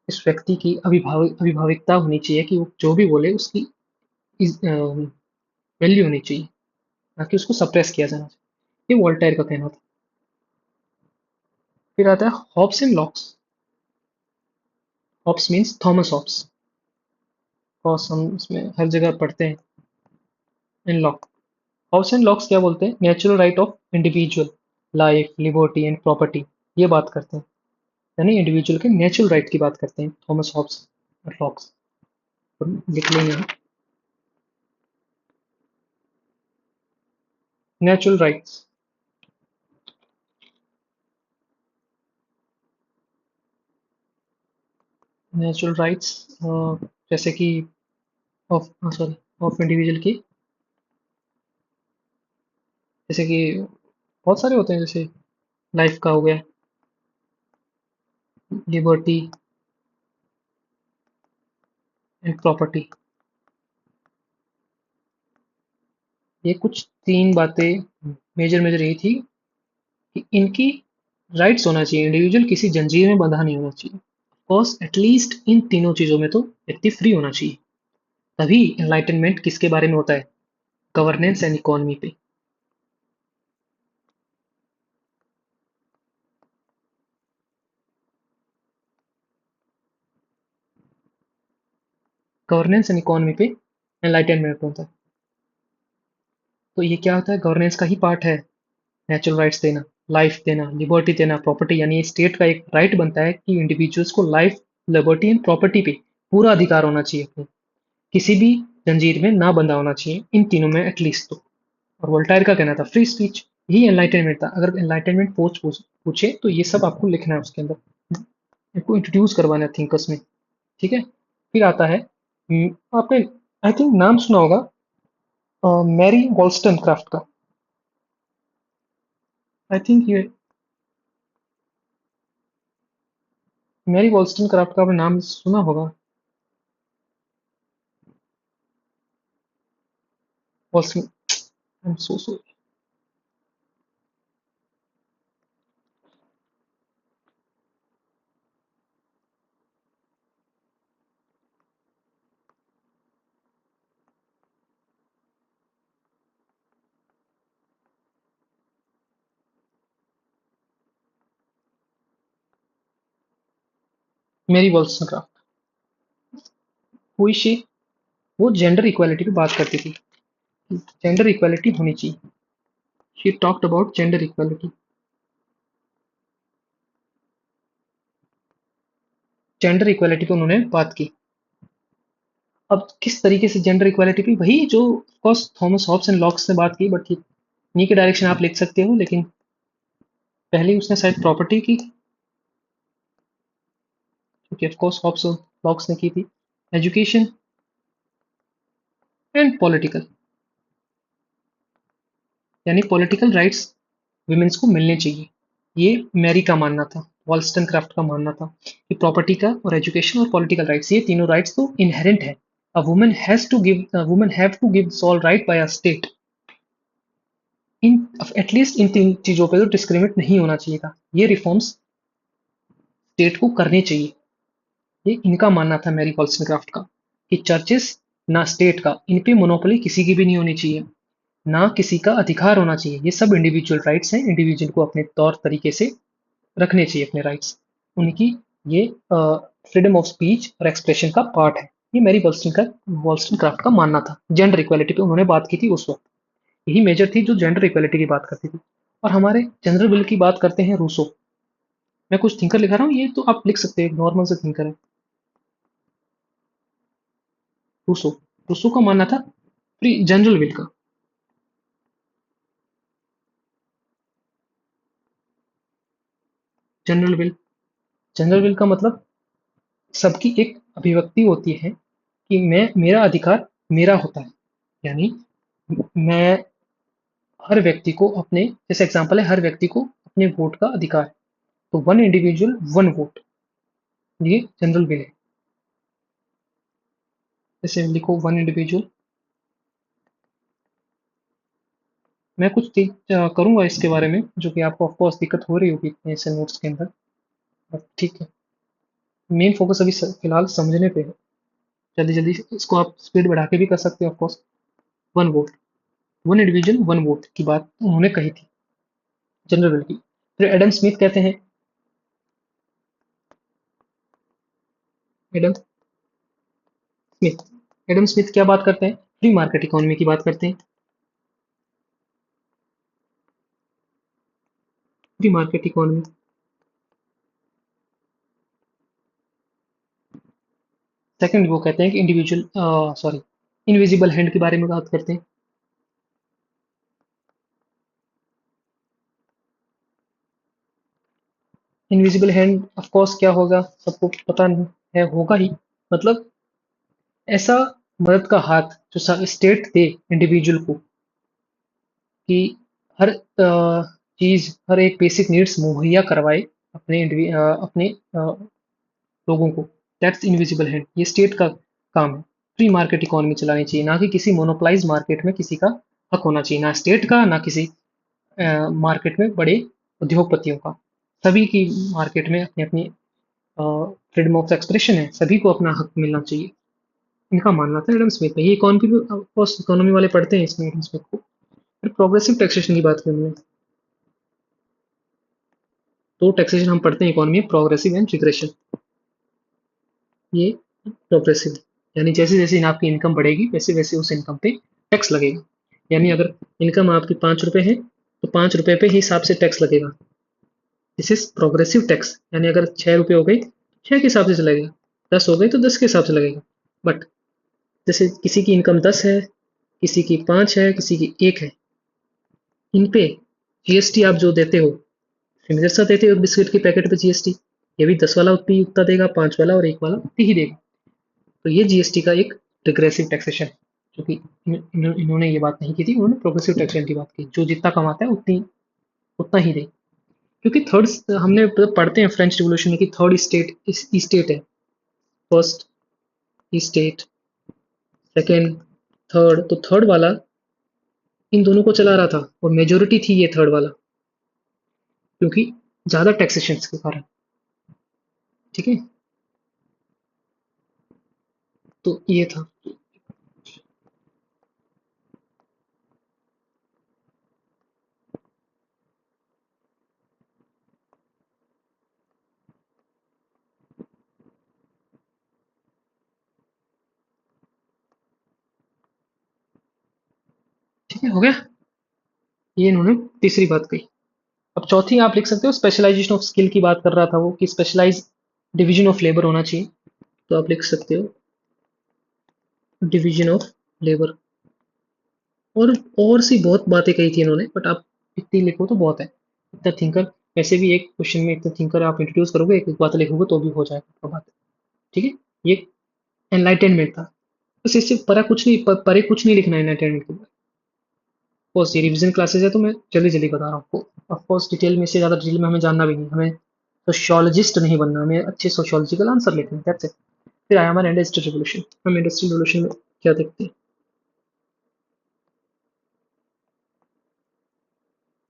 इस व्यक्ति की अभिभाविकता होनी चाहिए कि वो जो भी बोले उसकी वैल्यू होनी चाहिए, ना कि उसको सप्रेस किया जाना चाहिए। ये वोल्टेयर का कहना था। फिर आता है Hobbes and Locke's. Hobbes means Thomas Hobbes, और हम इसमें हर जगह पढ़ते हैं। And Locke, Hobbes and Locke's क्या बोलते हैं? Natural right of individual, life, liberty and property, ये बात करते हैं। यानी इंडिविजुअल के नेचुरल राइट की बात करते हैं थॉमस हॉब्स और लॉक्स। लिख लेंगे हम, नेचुरल राइट्स। नेचुरल राइट्स जैसे कि ऑफ सॉरी ऑफ इंडिविजुअल की, जैसे कि बहुत सारे होते हैं, जैसे लाइफ का हो गया, लिबर्टी एंड प्रॉपर्टी। ये कुछ तीन बातें मेजर मेजर यही थी कि इनकी राइट्स होना चाहिए, इंडिविजुअल किसी जंजीर में बंधा नहीं होना चाहिए। ऑफकोर्स एटलीस्ट इन तीनों चीजों में तो व्यक्ति फ्री होना चाहिए। तभी एनलाइटनमेंट किसके बारे में होता है? गवर्नेंस एंड इकोनॉमी पे। गवर्नेंस एंड इकोनॉमी पे एनलाइटनमेंट होता है। तो ये क्या होता है? गवर्नेंस का ही पार्ट है नेचुरल राइट्स देना, लाइफ देना, लिबर्टी देना, प्रॉपर्टी, यानी स्टेट का एक राइट बनता है कि इंडिविजुअल्स को लाइफ, लिबर्टी एंड प्रॉपर्टी पे पूरा अधिकार होना चाहिए अपने, किसी भी जंजीर में ना बंधा होना चाहिए, इन तीनों में एटलीस्ट तो। और वोल्टायर का कहना था फ्री स्पीच, यही एनलाइटनमेंट था। अगर एनलाइटनमेंट पूछे तो ये सब आपको लिखना है उसके अंदर, आपको इंट्रोड्यूस करवाना है थिंकर्स में। ठीक है। फिर आता है आपने आई थिंक नाम सुना होगा मैरी वॉल्स्टनक्राफ्ट का। आई थिंक ये मैरी वॉल्स्टनक्राफ्ट का आपने नाम सुना होगा। Wollstone, I am so sorry. Mary Wollstonecraft, हुई शी, वो जेंडर इक्वालिटी पे बात करती थी, जेंडर इक्वालिटी होनी चाहिए। She talked about gender equality. Gender equality पे उन्होंने बात की। अब किस तरीके से जेंडर इक्वालिटी पे? वही जो of course Thomas Hobbes and locks ने बात की, बट इन्हीं के डायरेक्शन आप लिख सकते हो, लेकिन पहले उसने शायद प्रॉपर्टी की, क्योंकि ऑफकोर्स हॉब्स और लॉक्स ने की थी। एजुकेशन एंड पॉलिटिकल, यानी पॉलिटिकल राइट्स विमेंस को मिलने चाहिए। ये मैरी का मानना था, वॉल्स्टनक्राफ्ट का मानना था कि प्रॉपर्टी का और एजुकेशन और पॉलिटिकल राइट्स, ये तीनों राइट्स तो इनहेरेंट है। A woman has to give, woman have to give all right by a state. In at least इन तीन चीजों पे तो डिस्क्रिमिनेट नहीं होना चाहिए था। ये रिफॉर्म्स स्टेट को करने चाहिए। ये इनका मानना था मैरी वॉल्सनक्राफ्ट का, कि चर्चेस ना स्टेट का, इन पे मोनोपोली किसी की भी नहीं होनी चाहिए, ना किसी का अधिकार होना चाहिए। ये सब इंडिविजुअल राइट्स हैं, इंडिविजुअल को अपने तौर तरीके से रखने चाहिए अपने राइट्स। उनकी ये फ्रीडम ऑफ स्पीच और एक्सप्रेशन का पार्ट है। ये मैरी वॉल्सटनक्राफ्ट का मानना था। जेंडर इक्वालिटी पे उन्होंने बात की थी उस वक्त। यही मेजर थी जो जेंडर इक्वालिटी की बात करती थी। और हमारे जनरल बिल की बात करते हैं रूसो। मैं कुछ थिंकर लिखा रहा हूँ, ये तो आप लिख सकते हैं, नॉर्मल से थिंकर है। रूसो, रूसो का मानना था फ्री जनरल विल का। जनरल विल, जनरल विल का मतलब सबकी एक अभिव्यक्ति होती है कि मैं, मेरा अधिकार मेरा होता है। यानी मैं हर व्यक्ति को अपने, जैसे एग्जांपल है, हर व्यक्ति को अपने वोट का अधिकार है। तो वन इंडिविजुअल वन वोट, ये जनरल विल है। जैसे लिखो वन इंडिविजुअल। मैं कुछ करूंगा इसके बारे में जो कि आपको ऑफकोर्स दिक्कत हो रही होगी इतने ऐसे नोट्स के अंदर, बट ठीक है। मेन फोकस अभी फिलहाल समझने पे है। जल्दी जल्दी इसको आप स्पीड बढ़ा के भी कर सकते हो of course. One vote, one individual one vote की बात उन्होंने कही थी जनरल विल की। फिर एडम स्मिथ कहते हैं, एडम स्मिथ एडम स्मिथ क्या बात करते हैं? फ्री मार्केट इकोनॉमी की बात करते हैं। Free market economy. सेकंड वो कहते हैं कि इंडिविजुअल, सॉरी, इनविजिबल हैंड के बारे में बात करते हैं। इनविजिबल हैंड ऑफ कोर्स क्या होगा सबको पता नहीं है, होगा ही। मतलब ऐसा मदद का हाथ जो स्टेट दे इंडिविजुअल को, कि हर चीज, हर एक बेसिक नीड्स मुहैया करवाए अपने लोगों को। दैट्स इनविजिबल हैंड, ये स्टेट का काम है। फ्री मार्केट इकोनॉमी चलानी चाहिए, ना कि किसी मोनोपोलाइज मार्केट में किसी का हक होना चाहिए, ना स्टेट का, ना किसी मार्केट में बड़े उद्योगपतियों का। सभी की मार्केट में अपनी अपनी फ्रीडम ऑफ एक्सप्रेशन है, सभी को अपना हक मिलना चाहिए। इनका मानना था एडम स्मिथ में। ये इकोनॉमी वाले पढ़ते हैं इसमें एडम स्मिथ को। फिर प्रोग्रेसिव टैक्सेशन की बात की उन्होंने। तो टैक्सेशन हम पढ़ते हैं इकोनॉमी, प्रोग्रेसिव एंड रिग्रेशन। ये प्रोग्रेसिव, यानी जैसे जैसे आपकी इनकम बढ़ेगी वैसे वैसे उस इनकम पे टैक्स लगेगा। यानी अगर इनकम आपकी 5 रुपए है तो 5 रुपए पे ही हिसाब से टैक्स लगेगा। This is progressive tax. यानी अगर 6 रुपये हो गई, 6 के हिसाब से चलेगा। 10 हो गई तो 10 के हिसाब से लगेगा। बट जैसे किसी की इनकम 10 है, किसी की 5 है, किसी की 1 है, इन पे जीएसटी आप जो देते हो, मेरे साथ देते हो एक बिस्किट के पैकेट पे जीएसटी, ये भी 10 वाला उतनी उतना देगा, 5 वाला और 1 वाला उतनी ही देगा। तो ये जीएसटी का एक रिग्रेसिव टैक्सेशन है, जो कि इन्होंने ये बात नहीं की थी, उन्होंने प्रोग्रेसिव टैक्सेशन की बात की, जो जितना कमाता है उतनी उतना ही दे। क्योंकि थर्ड हमने पढ़ते हैं फ्रेंच रिवोल्यूशन में कि थर्ड स्टेट स्टेट है। First state, second, third. तो थर्ड वाला इन दोनों को चला रहा था, और मेजोरिटी थी ये थर्ड वाला, क्योंकि ज्यादा टैक्सेशन के कारण। ठीक है, तो ये था। ठीक है, हो गया। ये इन्होंने तीसरी बात कही। अब चौथी आप लिख सकते हो, स्पेशलाइजेशन ऑफ स्किल की बात कर रहा था वो, कि स्पेशलाइज डिवीजन ऑफ लेबर होना चाहिए। तो आप लिख सकते हो डिवीजन ऑफ लेबर। और सी बहुत बातें कही थी इन्होंने, बट आप इतनी लिखो तो बहुत है। इतना थिंकर, वैसे भी एक क्वेश्चन में इतना थिंकर आप इंट्रोड्यूस करोगे, एक एक बात लिखोगे तो भी हो जाएगा आपका बात। ठीक है, ये एनलाइटेनमेंट था। बस इससे परे कुछ नहीं लिखना है एनलाइटेनमेंट के बारे में। कोर्स ये रिवीजन क्लासेस है तो मैं जल्दी जल्दी बता रहा हूँ आपको। ऑफकोर्स डिटेल में, इससे ज़्यादा डिटेल में हमें जानना भी नहीं, हमें सोशियोलॉजिस्ट नहीं बनना, हमें अच्छे सोशियोलॉजिकल आंसर लिखने हैं, दैट्स इट। फिर आया हमारा इंडस्ट्रियल रिवोल्यूशन। हम इंडस्ट्रियल रिवोल्यूशन में क्या देखते हैं?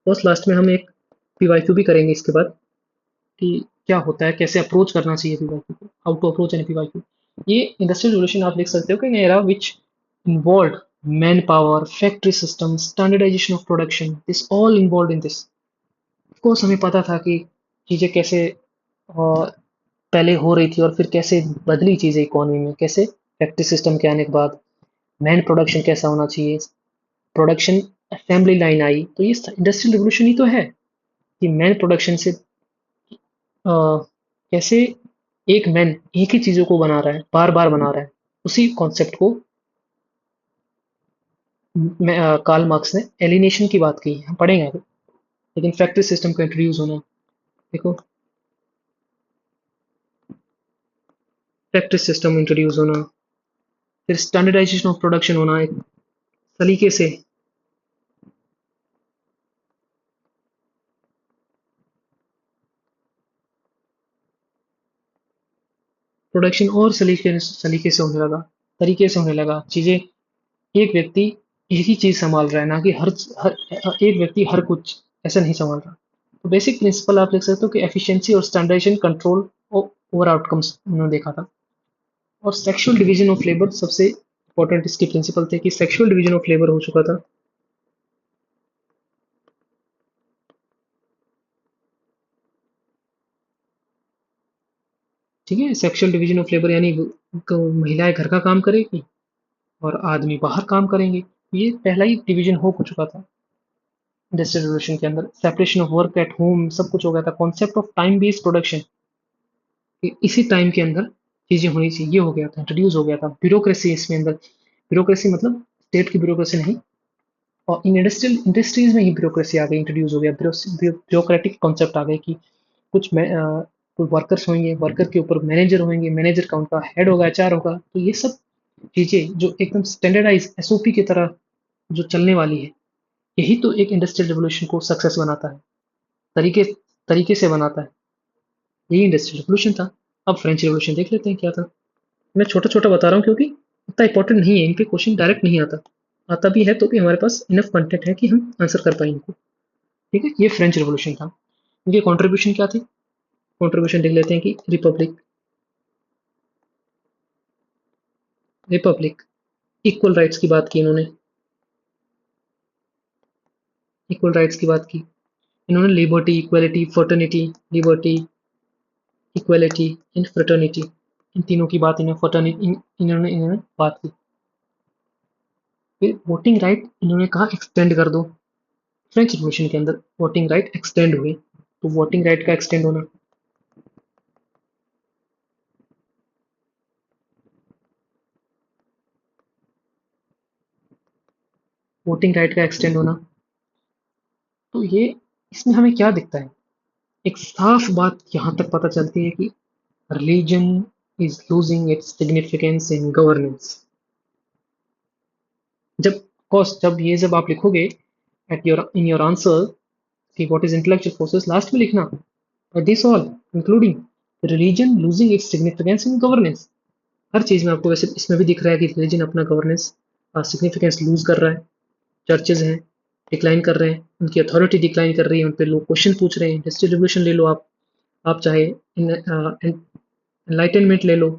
बस लास्ट में हम एक पीवाईक्यू भी करेंगे इसके बाद, कि क्या होता है, कैसे अप्रोच करना चाहिए पीवाईक्यू को, how to approach an PYQ. ये इंडस्ट्रियल रिवोल्यूशन आप लिख सकते हो कि era which involve man power, factory system, standardization of production, this all involve in this. Course हमें पता था कि चीज़ें कैसे पहले हो रही थी, और फिर कैसे बदली चीज़ें इकोनॉमी में, कैसे फैक्ट्री सिस्टम के आने के बाद मैन प्रोडक्शन कैसा होना चाहिए, प्रोडक्शन असेंबली लाइन आई, तो ये इंडस्ट्रियल रिवोल्यूशन ही तो है, कि मैन प्रोडक्शन से कैसे एक मैन एक ही चीज़ों को बना रहा है, बार बार बना रहा है। उसी कॉन्सेप्ट को कार्ल मार्क्स ने एलिनेशन की बात की, हम पढ़ेंगे आगे। लेकिन फैक्ट्री सिस्टम का इंट्रोड्यूस होना, देखो, फैक्ट्री सिस्टम इंट्रोड्यूस होना, फिर स्टैंडर्डाइजेशन ऑफ प्रोडक्शन होना, एक सलीके से प्रोडक्शन और सलीके से होने लगा, तरीके से होने लगा चीज़ें। एक व्यक्ति एक ही चीज़ संभाल रहा है, ना कि हर एक व्यक्ति हर कुछ ऐसा नहीं संभाल रहा। तो बेसिक प्रिंसिपल आप देख सकते हो कि एफिशिएंसी और स्टैंडर्डाइजेशन कंट्रोल ओवर आउटकम्स उन्होंने देखा था। और सेक्सुअल डिवीजन ऑफ लेबर सबसे इंपॉर्टेंट इसके प्रिंसिपल थे कि सेक्सुअल डिवीजन ऑफ लेबर हो चुका था। ठीक है, सेक्सुअल डिवीजन ऑफ लेबर यानी महिलाएं घर का काम करेगी और आदमी बाहर काम करेंगे। ये पहला ही डिवीजन हो चुका था इंडस्ट्रियल रेवोल्यूशन के अंदर। Separation of work at home सब कुछ हो गया था। Concept of time based production, कि इसी टाइम के अंदर चीजें होनी चाहिए, ये हो गया था, इंट्रोड्यूस हो गया था। ब्यूरोक्रेसी इसमें अंदर, ब्यूरोक्रेसी मतलब स्टेट की ब्यूरोक्रेसी नहीं, और इन इंडस्ट्रीज में ही ब्यूरोक्रेसी आ गई, इंट्रोड्यूस हो गया। ब्यूरोक्रेटिक कॉन्सेप्ट आ गए कि कुछ कोई वर्कर्स होंगे, वर्कर के ऊपर मैनेजर होंगे, मैनेजर का उनका हेड होगा, एचआर होगा। तो ये सब चीजें जो एकदम स्टैंडर्डाइज एसओपी की तरह जो चलने वाली है, यही तो एक इंडस्ट्रियल रिवोल्यूशन को सक्सेस बनाता है, तरीके तरीके से बनाता है। यही इंडस्ट्रियल रिवोल्यूशन था। अब फ्रेंच रिवोल्यूशन देख लेते हैं क्या था। मैं छोटा छोटा बता रहा हूँ क्योंकि इतना इंपॉर्टेंट नहीं है, इन पे क्वेश्चन डायरेक्ट नहीं आता। आता भी है तो भी हमारे पास इनफ कंटेंट है कि हम आंसर कर पाए इनको। ठीक है, ये फ्रेंच रिवोल्यूशन था। इनके कॉन्ट्रीब्यूशन क्या थे? कॉन्ट्रीब्यूशन देख लेते हैं कि रिपब्लिक, रिपब्लिक, इक्वल राइट्स की बात की इन्होंने, इक्वल राइट्स की बात की इन्होंने। Liberty, equality, fraternity, liberty, equality and fraternity, इन तीनों की बात इन्होंने फर्टर्निटी इन्होंने बात की। फिर वोटिंग राइट इन्होंने कहा एक्सटेंड कर दो। फ्रेंच रिवॉल्यूशन के अंदर वोटिंग राइट एक्सटेंड हुए। तो वोटिंग राइट का एक्सटेंड होना, वोटिंग राइट का एक्सटेंड होना, तो ये इसमें हमें क्या दिखता है? एक साफ बात यहाँ तक पता चलती है कि religion is losing its significance in governance. जब कॉस्ट जब ये जब आप लिखोगे at your in your answer कि what is intellectual forces, last में लिखना this all including religion losing its significance in governance. हर चीज में आपको वैसे इसमें भी दिख रहा है कि रिलीजन अपना गवर्नेंस सिग्निफिकेंस लूज कर रहा है। चर्चेज हैं डिक्लाइन कर रहे हैं, उनकी अथॉरिटी डिक्लाइन कर रही है, उन पर लोग क्वेश्चन पूछ रहे हैं। इंडस्ट्रियल रिवोल्यूशन ले लो आप चाहे एनलाइटनमेंट ले लो,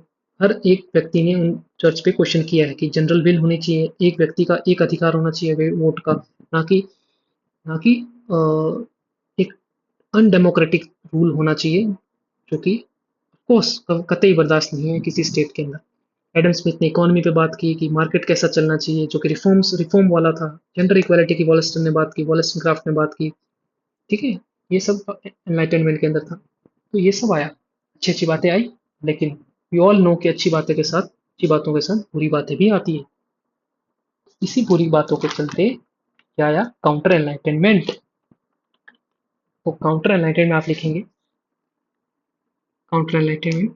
हर एक व्यक्ति ने उन चर्च पे क्वेश्चन किया है कि जनरल विल होनी चाहिए, एक व्यक्ति का एक अधिकार होना चाहिए वोट का, ना कि ना कि एक अनडेमोक्रेटिक रूल होना चाहिए, जो कि कोर्स कतई बर्दाश्त नहीं है किसी स्टेट के अंदर। एडम स्मिथ ने इकोनॉमी पे बात की कि मार्केट कैसा चलना चाहिए, जो कि रिफॉर्म वाला था। जेंडर इक्वालिटी की वॉलस्टन ने बात की, वॉलस्टन क्राफ्ट ने बात की। ठीक है, ये सब एनलाइटनमेंट के अंदर था। तो ये सब आया, अच्छी अच्छी बातें आई, लेकिन वी ऑल नो कि अच्छी बातों के साथ बुरी बातें भी आती है। इसी बुरी बातों के चलते क्या आया? Counter enlightenment. तो काउंटर एनलाइटनमेंट आप लिखेंगे, काउंटर एनलाइटनमेंट,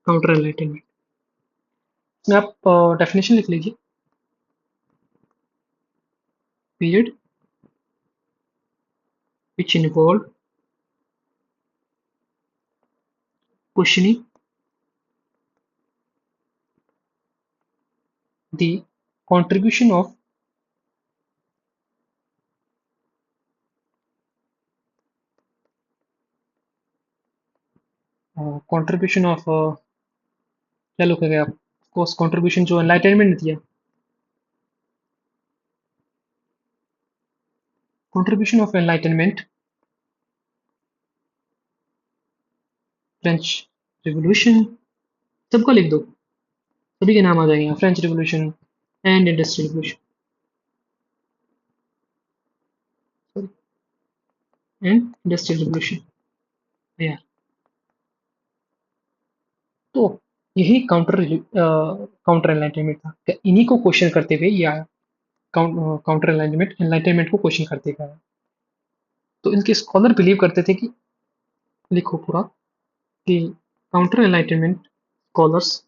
काउंटर एनलाइटनमेंट। इसमें आप डेफिनेशन लिख लीजिए। Period which involved questioning the contribution of contribution of क्या लिखोगे आप? कोर्स कंट्रीब्यूशन जो एनलाइटनमेंट ने दिया, contribution of enlightenment, French revolution, सबको लिख दो, सभी के नाम आ जाएंगे। French revolution and industrial revolution and industrial revolution. यार, तो यही काउंटर एनलाइटनमेंट था। इन्हीं को क्वेश्चन करते हुए ये आया। काउंटर एनलाइटनमेंट को क्वेश्चन करते हुए आया। तो इनके स्कॉलर बिलीव करते थे कि, लिखो पूरा, कि counter enlightenment scholars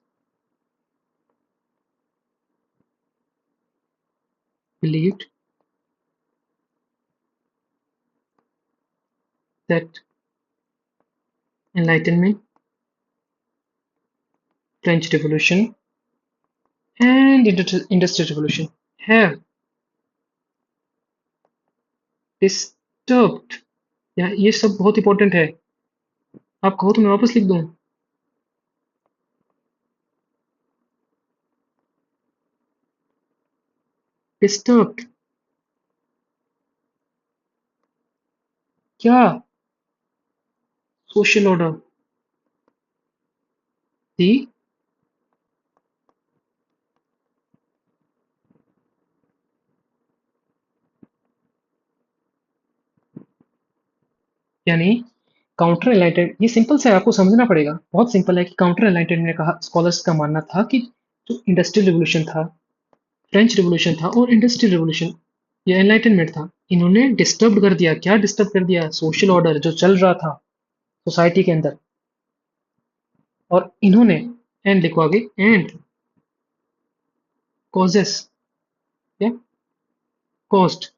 believed that Enlightenment, French Revolution, and Industrial Revolution have disturbed, या ये सब बहुत इंपॉर्टेंट है, आप कहो तो मैं वापस लिख दूं. Disturbed, क्या? Social order, the, यानी काउंटर एनलाइटेड, ये सिंपल से आपको समझना पड़ेगा, बहुत सिंपल है कि काउंटर एनलाइटेड ने कहा, स्कॉलर्स का मानना था कि जो इंडस्ट्रियल रिवोल्यूशन था, फ्रेंच रिवोल्यूशन था और इंडस्ट्रियल रिवोल्यूशन, ये एनलाइटनमेंट था, इन्होंने डिस्टर्ब कर दिया. क्या डिस्टर्ब कर दिया? सोशल ऑर्डर जो चल रहा था सोसाइटी के अंदर. और इन्होंने, एंड लिखो आगे, एंड कॉजेस, या cost,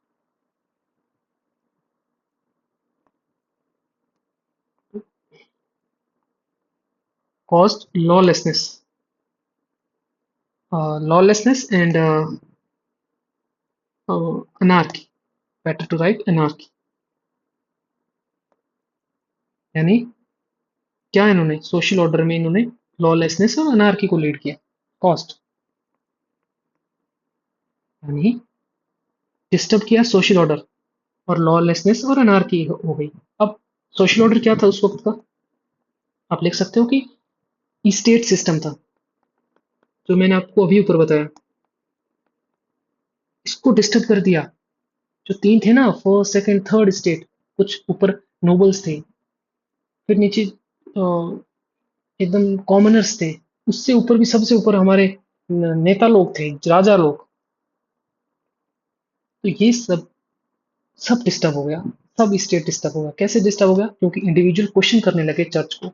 cost lawlessness, lawlessness and anarchy. Better to write anarchy. यानी क्या इन्होंने सोशल ऑर्डर में इन्होंने लॉलेसनेस और अनार्की को लीड किया. कॉस्ट यानी डिस्टर्ब किया सोशल ऑर्डर, और लॉलेसनेस और अनार्की हो गई. अब सोशल ऑर्डर क्या था उस वक्त का? आप लिख सकते हो कि स्टेट सिस्टम था, जो मैंने आपको अभी ऊपर बताया. इसको डिस्टर्ब कर दिया. जो तीन थे ना, फर्स्ट सेकंड थर्ड स्टेट, कुछ ऊपर नोबल्स थे, फिर नीचे एकदम कॉमनर्स थे, उससे ऊपर भी सबसे ऊपर हमारे नेता लोग थे, राजा लोग. तो ये सब सब डिस्टर्ब हो गया. सब स्टेट डिस्टर्ब हो गया. कैसे डिस्टर्ब हो गया? क्योंकि इंडिविजुअल क्वेश्चन करने लगे चर्च को.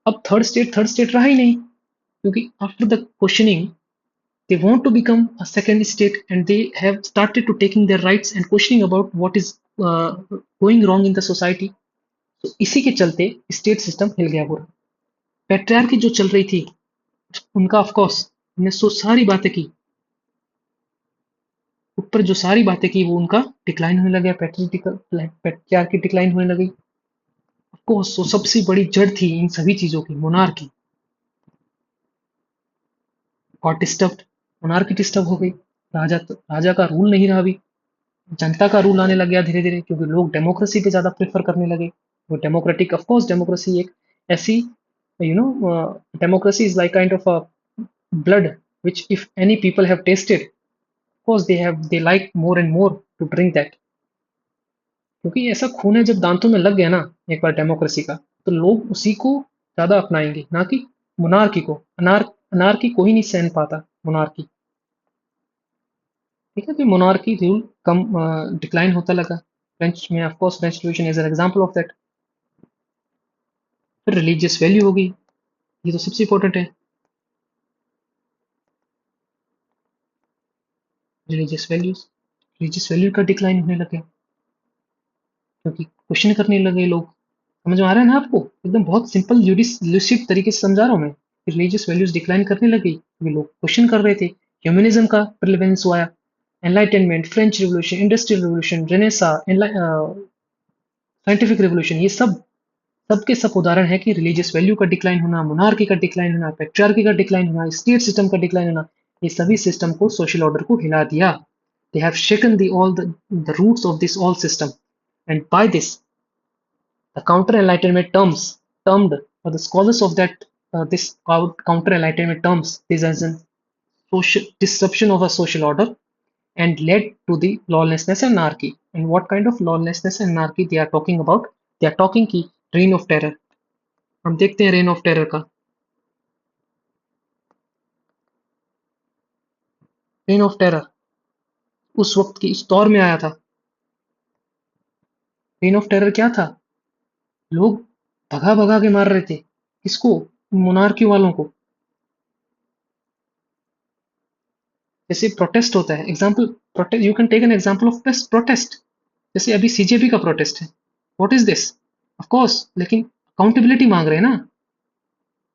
अब थर्ड स्टेट रहा ही नहीं, क्योंकि after the questioning they want to become a second state, and they have started to taking their rights and questioning about what is going wrong in the society. तो इसी के चलते स्टेट सिस्टम हिल गया पूरा. पेट्रियार्की जो चल रही थी, उनका ऑफ कोर्स ने सो सारी बातें की, ऊपर जो सारी बातें की वो उनका डिक्लाइन होने लगा. पेट्रियार्की डिक्लाइन होने लगी. ऑफ कोर्स वो सबसे बड़ी जड़ थी इन सभी चीजों की, monarchy. Got disturbed, monarchy disturb हो गई. राजा का रूल नहीं रहा अभी, जनता का रूल आने लग गया धीरे धीरे, क्योंकि लोग डेमोक्रेसी पे ज्यादा प्रेफर करने लगे. वो डेमोक्रेटिक, ऑफ कोर्स डेमोक्रेसी एक ऐसी, democracy is like kind of a blood which if any people have tasted, of course they like more and more to drink that. क्योंकि ऐसा खून है, जब दांतों में लग गया ना एक बार डेमोक्रेसी का, तो लोग उसी को ज्यादा अपनाएंगे, ना कि मोनार्की को. अनार्की कोई नहीं सहन पाता, मोनार्की. ठीक है, तो मोनार्की रूल कम डिक्लाइन होता लगा. फ्रेंच में of course French revolution is an example of that. फिर रिलीजियस वैल्यू हो गई, ये तो सबसे इंपॉर्टेंट है. रिलीजियस वैल्यू का डिक्लाइन होने लगा, क्योंकि क्वेश्चन करने लगे लोग. समझ में आ रहा है ना आपको? एकदम बहुत सिंपल ल्यूसिड तरीके से समझा रहा हूँ मैं. रिलीजियस वैल्यूज डिक्लाइन करने लगी, ये लोग क्वेश्चन कर रहे थे. ह्यूमनिज्म का प्रिलेवेंस हुआ, enlightenment, French revolution, industrial revolution, Renaissance, scientific revolution, ये सब सबके सब उदाहरण है कि रिलीजियस वैल्यू का डिक्लाइन होना, मोनार्की का डिक्लाइन होना, पेट्रियार्की का डिक्लाइन होना, स्टेट सिस्टम का डिक्लाइन होना, ये सभी सिस्टम को, सोशल ऑर्डर को हिला दिया. They have shaken the roots of this all system, and by this the counter enlightenment termed, or the scholars of that this counter enlightenment terms this as a social disruption of a social order, and led to the lawlessness and anarchy. And what kind of lawlessness and anarchy they are talking about? They are talking की reign of terror. हम देखते हैं reign of terror का. reign of terror उस वक्त की, इस दौर में आया था. reign of terror क्या था? लोग भगा भगा के मार रहे थे. किसको? मोनार्की वालों को. जैसे प्रोटेस्ट होता है, example protest, you can take an example of protest. जैसे अभी सीजेपी का प्रोटेस्ट है. What is this? Of course, लेकिन अकाउंटेबिलिटी मांग रहे हैं ना।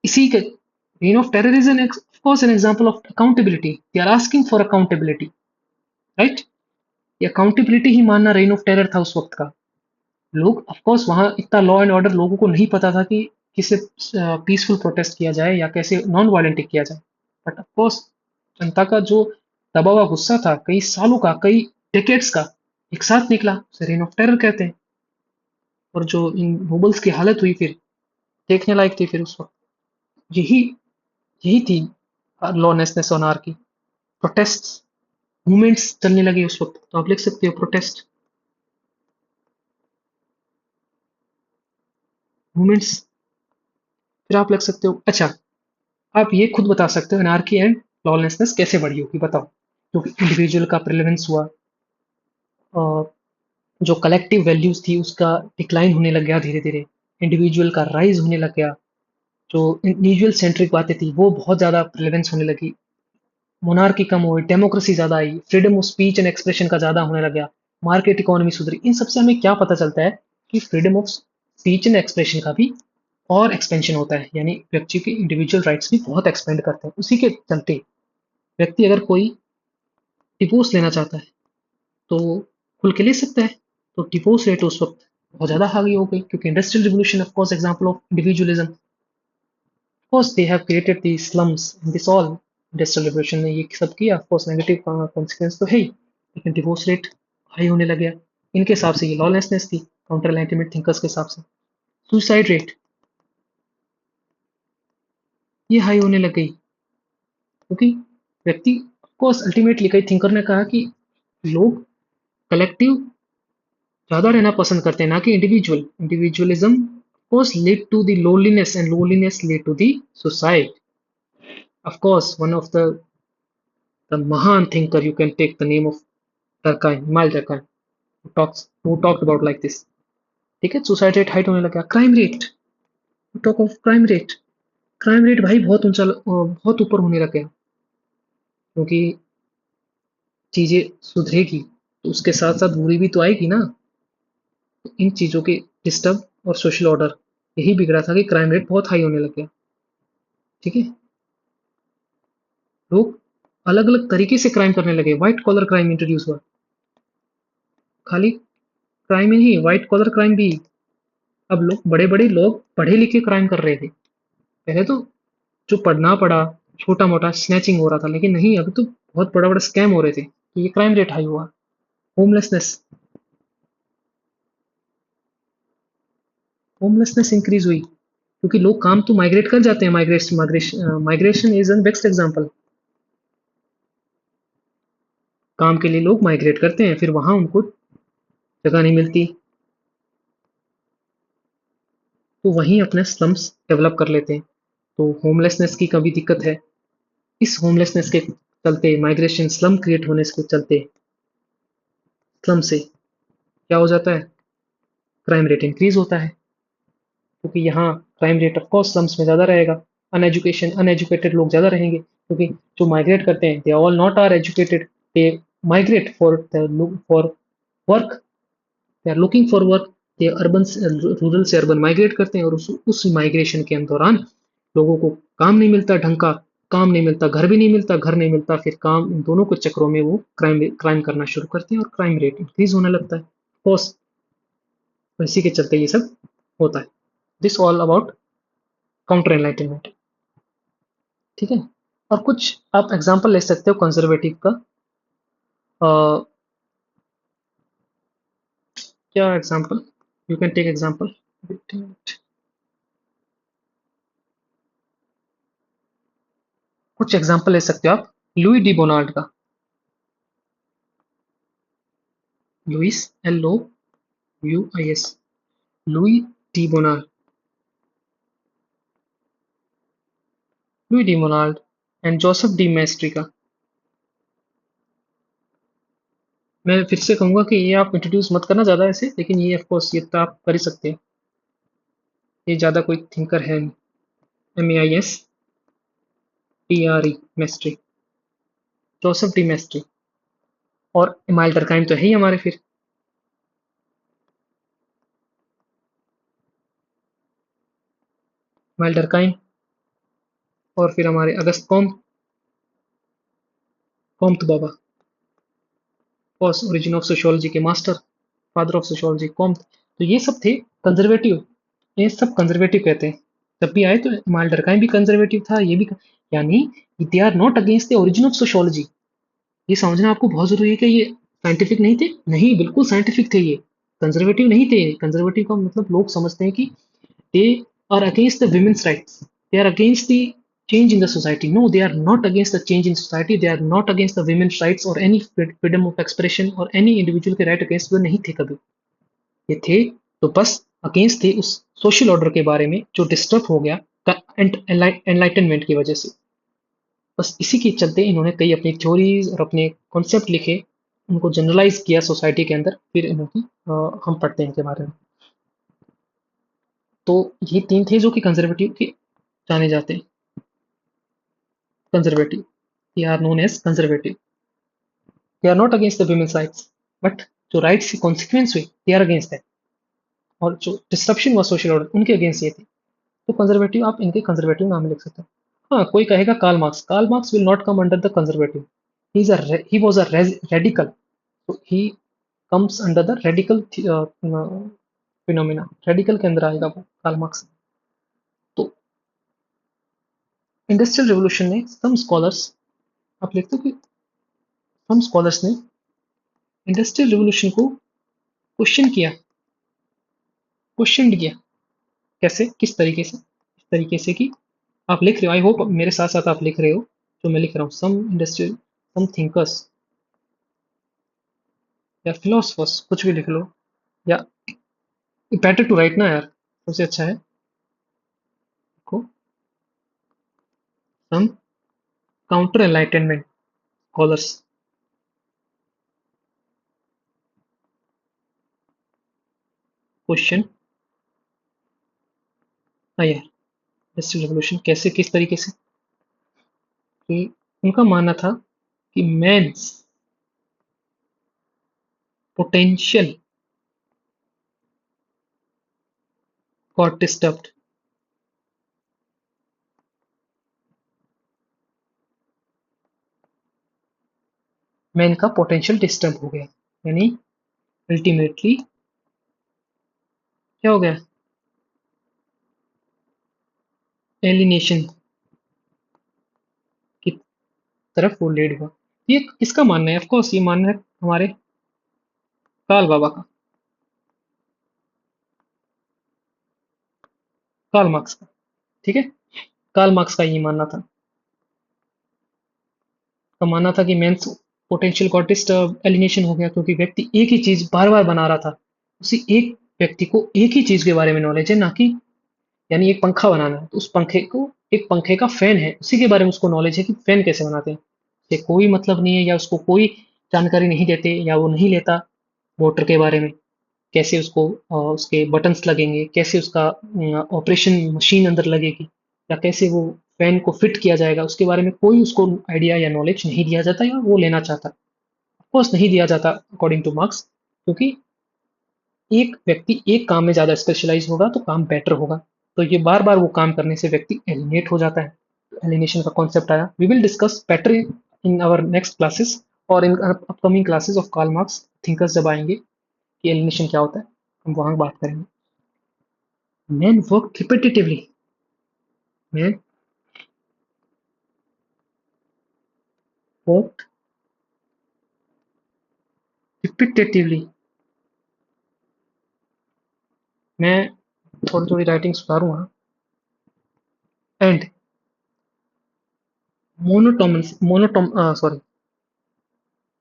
इसी के reign of terror is an of course an example of accountability, they are asking for accountability, right. ये अकाउंटेबिलिटी ही मानना रेन ऑफ टेरर था उस वक्त का। लोग ऑफ कोर्स वहाँ इतना लॉ एंड ऑर्डर लोगों को नहीं पता था कि किसे पीसफुल प्रोटेस्ट किया जाए या कैसे नॉन वायलेंट किया जाए। बट ऑफ कोर्स जनता का जो दबा हुआ गुस्सा था कई सालों का, कई डेकेड्स का, एक साथ निकला, उसे रेन ऑफ टेरर कहते हैं। और जो इन नोबल्स की हालत हुई फिर देखने लायक थी फिर उस वक्त। यही यही थी लॉलेसनेस ऑन आर की। प्रोटेस्ट मूवमेंट्स चलने लगे उस वक्त, तो आप लिख सकते हो प्रोटेस्ट मूवमेंट्स। फिर आप लिख सकते हो, अच्छा, आप ये खुद बता सकते हो एनार्की एंड लॉलेसनेस कैसे बढ़ी होगी, बताओ। क्योंकि इंडिविजुअल का प्रेलेवेंस हुआ, जो कलेक्टिव वैल्यूज थी उसका डिक्लाइन होने लग गया धीरे धीरे, इंडिविजुअल का राइज होने लग गया, जो इंडिविजुअल सेंट्रिक बातें थी वो बहुत ज़्यादा प्रेलेवेंस होने लगी, मोनार्की कम हुई, डेमोक्रेसी ज़्यादा आई, freedom of speech and expression का ज़्यादा होने लग गया, मार्केट इकोनॉमी सुधरी। इन सबसे हमें क्या पता चलता है कि freedom of speech and expression का भी और एक्सपेंशन होता है, यानी व्यक्ति के इंडिविजुअल राइट्स भी बहुत एक्सपेंड करते हैं। उसी के चलते व्यक्ति अगर कोई डिवोर्स लेना चाहता है तो खुल के ले सकता है। तो डिवोर्स रेट उस वक्त बहुत ज़्यादा हावी हो गई, क्योंकि industrial revolution of course example of individualism, course they have created the slums and this all, industrial revolution ने ये सब किया, ऑफ कोर्स नेगेटिव कॉन्सिक्वेंस तो है ही, लेकिन डिवोर्स रेट हाई होने लग गया। इनके हिसाब से ये लॉलेसनेस थी, काउंटर एंटीमेट थिंकर्स के हिसाब से। सुसाइड रेट ये हाई होने लग गई, क्योंकि व्यक्ति, ऑफ कोर्स अल्टीमेटली कई थिंकर ने कहा कि लोग कलेक्टिव ज़्यादा रहना पसंद करते हैं, ना कि individual. Individualism course lead to the loneliness and loneliness lead to the suicide. Of course one of the महान thinker you can take the name of Durkheim, Mal Durkheim, who talked about like this. ठीक है, सुसाइड रेट हाइट होने लगा। Crime rate, talk of crime rate, crime rate भाई बहुत ऊंचा, बहुत ऊपर होने लग गया, क्योंकि चीजें सुधरेगी तो उसके साथ साथ बुरी भी तो आएगी ना। तो इन चीजों के डिस्टर्ब और सोशल ऑर्डर यही बिगड़ा था कि क्राइम रेट बहुत हाई होने लग गया। ठीक है, लोग अलग अलग तरीके से क्राइम करने लगे, व्हाइट कॉलर क्राइम इंट्रोड्यूस हुआ। खाली क्राइम ही नहीं, व्हाइट कॉलर क्राइम भी। अब लोग, बड़े बड़े लोग पढ़े लिखे क्राइम कर रहे थे। पहले तो जो पढ़ना पड़ा छोटा मोटा स्नैचिंग हो रहा था, लेकिन नहीं, अभी तो बहुत बड़ा बड़ा स्कैम हो रहे थे, तो ये क्राइम रेट हाई हुआ। होमलेसनेस, होमलेसनेस इंक्रीज हुई, क्योंकि लोग काम तो माइग्रेट कर जाते हैं, migration migration migration is an best example. काम के लिए लोग माइग्रेट करते हैं, फिर वहां उनको जगह नहीं मिलती, तो वहीं अपने स्लम्स डेवलप कर लेते हैं। तो होमलेसनेस की कभी दिक्कत है। इस होमलेसनेस के चलते, माइग्रेशन स्लम क्रिएट होने के चलते, स्लम से क्या हो जाता है, क्राइम रेट इंक्रीज होता है, क्योंकि यहाँ crime rate of course slums में ज़्यादा रहेगा। अनएजुकेटेड लोग ज़्यादा रहेंगे, क्योंकि जो माइग्रेट करते हैं they all not are educated, they migrate for for work, they are looking for work, they urban rural से अर्बन माइग्रेट करते हैं, और उस माइग्रेशन के दौरान लोगों को काम नहीं मिलता ढंग का, काम नहीं मिलता, घर भी नहीं मिलता, घर नहीं मिलता, फिर काम, इन दोनों के चक्रों में वो क्राइम क्राइम करना शुरू करते हैं और क्राइम रेट इंक्रीज होने लगता है। कोर्स इसी के चलते ये सब होता है। This all about counter enlightenment. ठीक है, और कुछ आप एग्जांपल ले सकते हो कंजर्वेटिव का। अ, क्या example, you can take example. कुछ एग्जांपल ले सकते हो आप लुई डी बोनार्ड का। Louis, L O U I S, Louis de Bonald, Louis de Bonald and Joseph de Maistre का। मैं फिर से कहूंगा कि ये आप इंट्रोड्यूस मत करना ज़्यादा ऐसे, लेकिन ये ऑफ कोर्स ये तो आप कर ही सकते हैं, ये ज़्यादा कोई थिंकर है नहीं। M A I S T R E, Maistre, Joseph de Maistre. और इमाइल डरकाइम तो है ही हमारे फिर। माइल डरकाइम, और फिर हमारे अगस्त कॉम्ट बाबा, फर्स्ट ओरिजिन ऑफ सोशियोलॉजी के master, father of sociology Comte. तो ये सब थे कंजर्वेटिव, ये सब कंजर्वेटिव कहते हैं। जब भी आए तो माइल डरकाइम भी कंजर्वेटिव था, ये भी यानी they are not against the origin of sociology. ये समझना आपको बहुत जरूरी है कि ये साइंटिफिक नहीं थे, नहीं बिल्कुल साइंटिफिक थे ये, कंजर्वेटिव नहीं थे। कंजर्वेटिव का मतलब लोग समझते हैं कि they are against the women's rights, they are against the change in the society. No, they are not against the change in society, they are not against the women's rights or any freedom of expression or any individual के right against वो नहीं थे कभी। ये थे तो बस अगेंस्ट थे उस सोशल ऑर्डर के बारे में जो डिस्टर्ब हो गया एनलाइटनमेंट की वजह से। बस इसी के चलते इन्होंने कई अपनी थ्योरीज और अपने कॉन्सेप्ट लिखे, उनको जनरलाइज किया सोसाइटी के अंदर, फिर इनकी हम पढ़ते हैं इनके बारे में। तो ये तीन थे जो कि कंजर्वेटिव के जाने जाते हैं। Conservative, they are known as conservative, they are not against the women's rights, but जो राइट्स की कॉन्सिक्वेंस हुई दे आर अगेंस्ट दैट, और जो डिस्ट्रप्शन हुआ सोशल ऑर्डर उनके अगेंस्ट ये थे। तो कंजर्वेटिव आप इनके कंजर्वेटिव नाम लिख सकते हो। हाँ, कोई कहेगा Karl Marx will not come under the conservative, he was a radical, तो he comes under the radical phenomena, radical के अंदर आएगा वो कार्ल मार्क्स। तो इंडस्ट्रियल रिवोल्यूशन ने सम स्कॉलर्स, आप लिखते हो कि सम स्कॉलर्स ने इंडस्ट्रियल रिवोल्यूशन को क्वेश्चन किया। कैसे, किस तरीके से? इस तरीके से कि आप लिख रहे हो, आई होप मेरे साथ साथ आप लिख रहे हो जो मैं लिख रहा हूँ। सम इंडस्ट्रियल, सम थिंकर्स या फिलोसफर्स, कुछ भी लिख लो, या बेटर टू राइट ना यार, सबसे अच्छा है को some counter enlightenment scholars question आया इंडस्ट्रियल रेवोल्यूशन कैसे, किस तरीके से, कि उनका मानना था कि man's potential got disturbed, man का पोटेंशियल डिस्टर्ब हो गया, यानी अल्टीमेटली क्या हो गया, एलिनेशन की तरफ वो लीड हुआ। ये किसका मानना है? ऑफ कोर्स ये मानना है हमारे काल बाबा का, कार्ल मार्क्स का, ठीक है। कार्ल मार्क्स का ये मानना था, का मानना था कि मेंस पोटेंशियल को डिस्टर्ब, एलिनेशन हो गया, क्योंकि व्यक्ति एक ही चीज बार बार बना रहा था। उसी एक व्यक्ति को एक ही चीज के बारे में नॉलेज है, ना कि यानी एक पंखा बनाना है तो उस पंखे को, एक पंखे का फैन है उसी के बारे में उसको नॉलेज है कि फैन कैसे बनाते हैं, से कोई मतलब नहीं है, या उसको कोई जानकारी नहीं देते, या वो नहीं लेता मोटर के बारे में, कैसे उसको उसके बटन्स लगेंगे, कैसे उसका ऑपरेशन मशीन अंदर लगेगी, या कैसे वो फैन को फिट किया जाएगा, उसके बारे में कोई उसको आइडिया या नॉलेज नहीं दिया जाता या वो लेना चाहता। ऑफकोर्स नहीं दिया जाता अकॉर्डिंग टू मार्क्स, क्योंकि एक व्यक्ति एक काम में ज़्यादा स्पेशलाइज होगा तो काम बेटर होगा, तो ये बार बार वो काम करने से व्यक्ति एलिनेट हो जाता है। एलिनेशन का कॉन्सेप्ट आया, we will discuss better in our next classes, और in upcoming classes of Karl Marx thinkers जब आएंगे कि एलिनेशन क्या होता है, हम वहाँ बात करेंगे। Man work repetitively, man work repetitively, मैं थोड़ी थोड़ी राइटिंग सुधारूंगा, and monotonous monotone sorry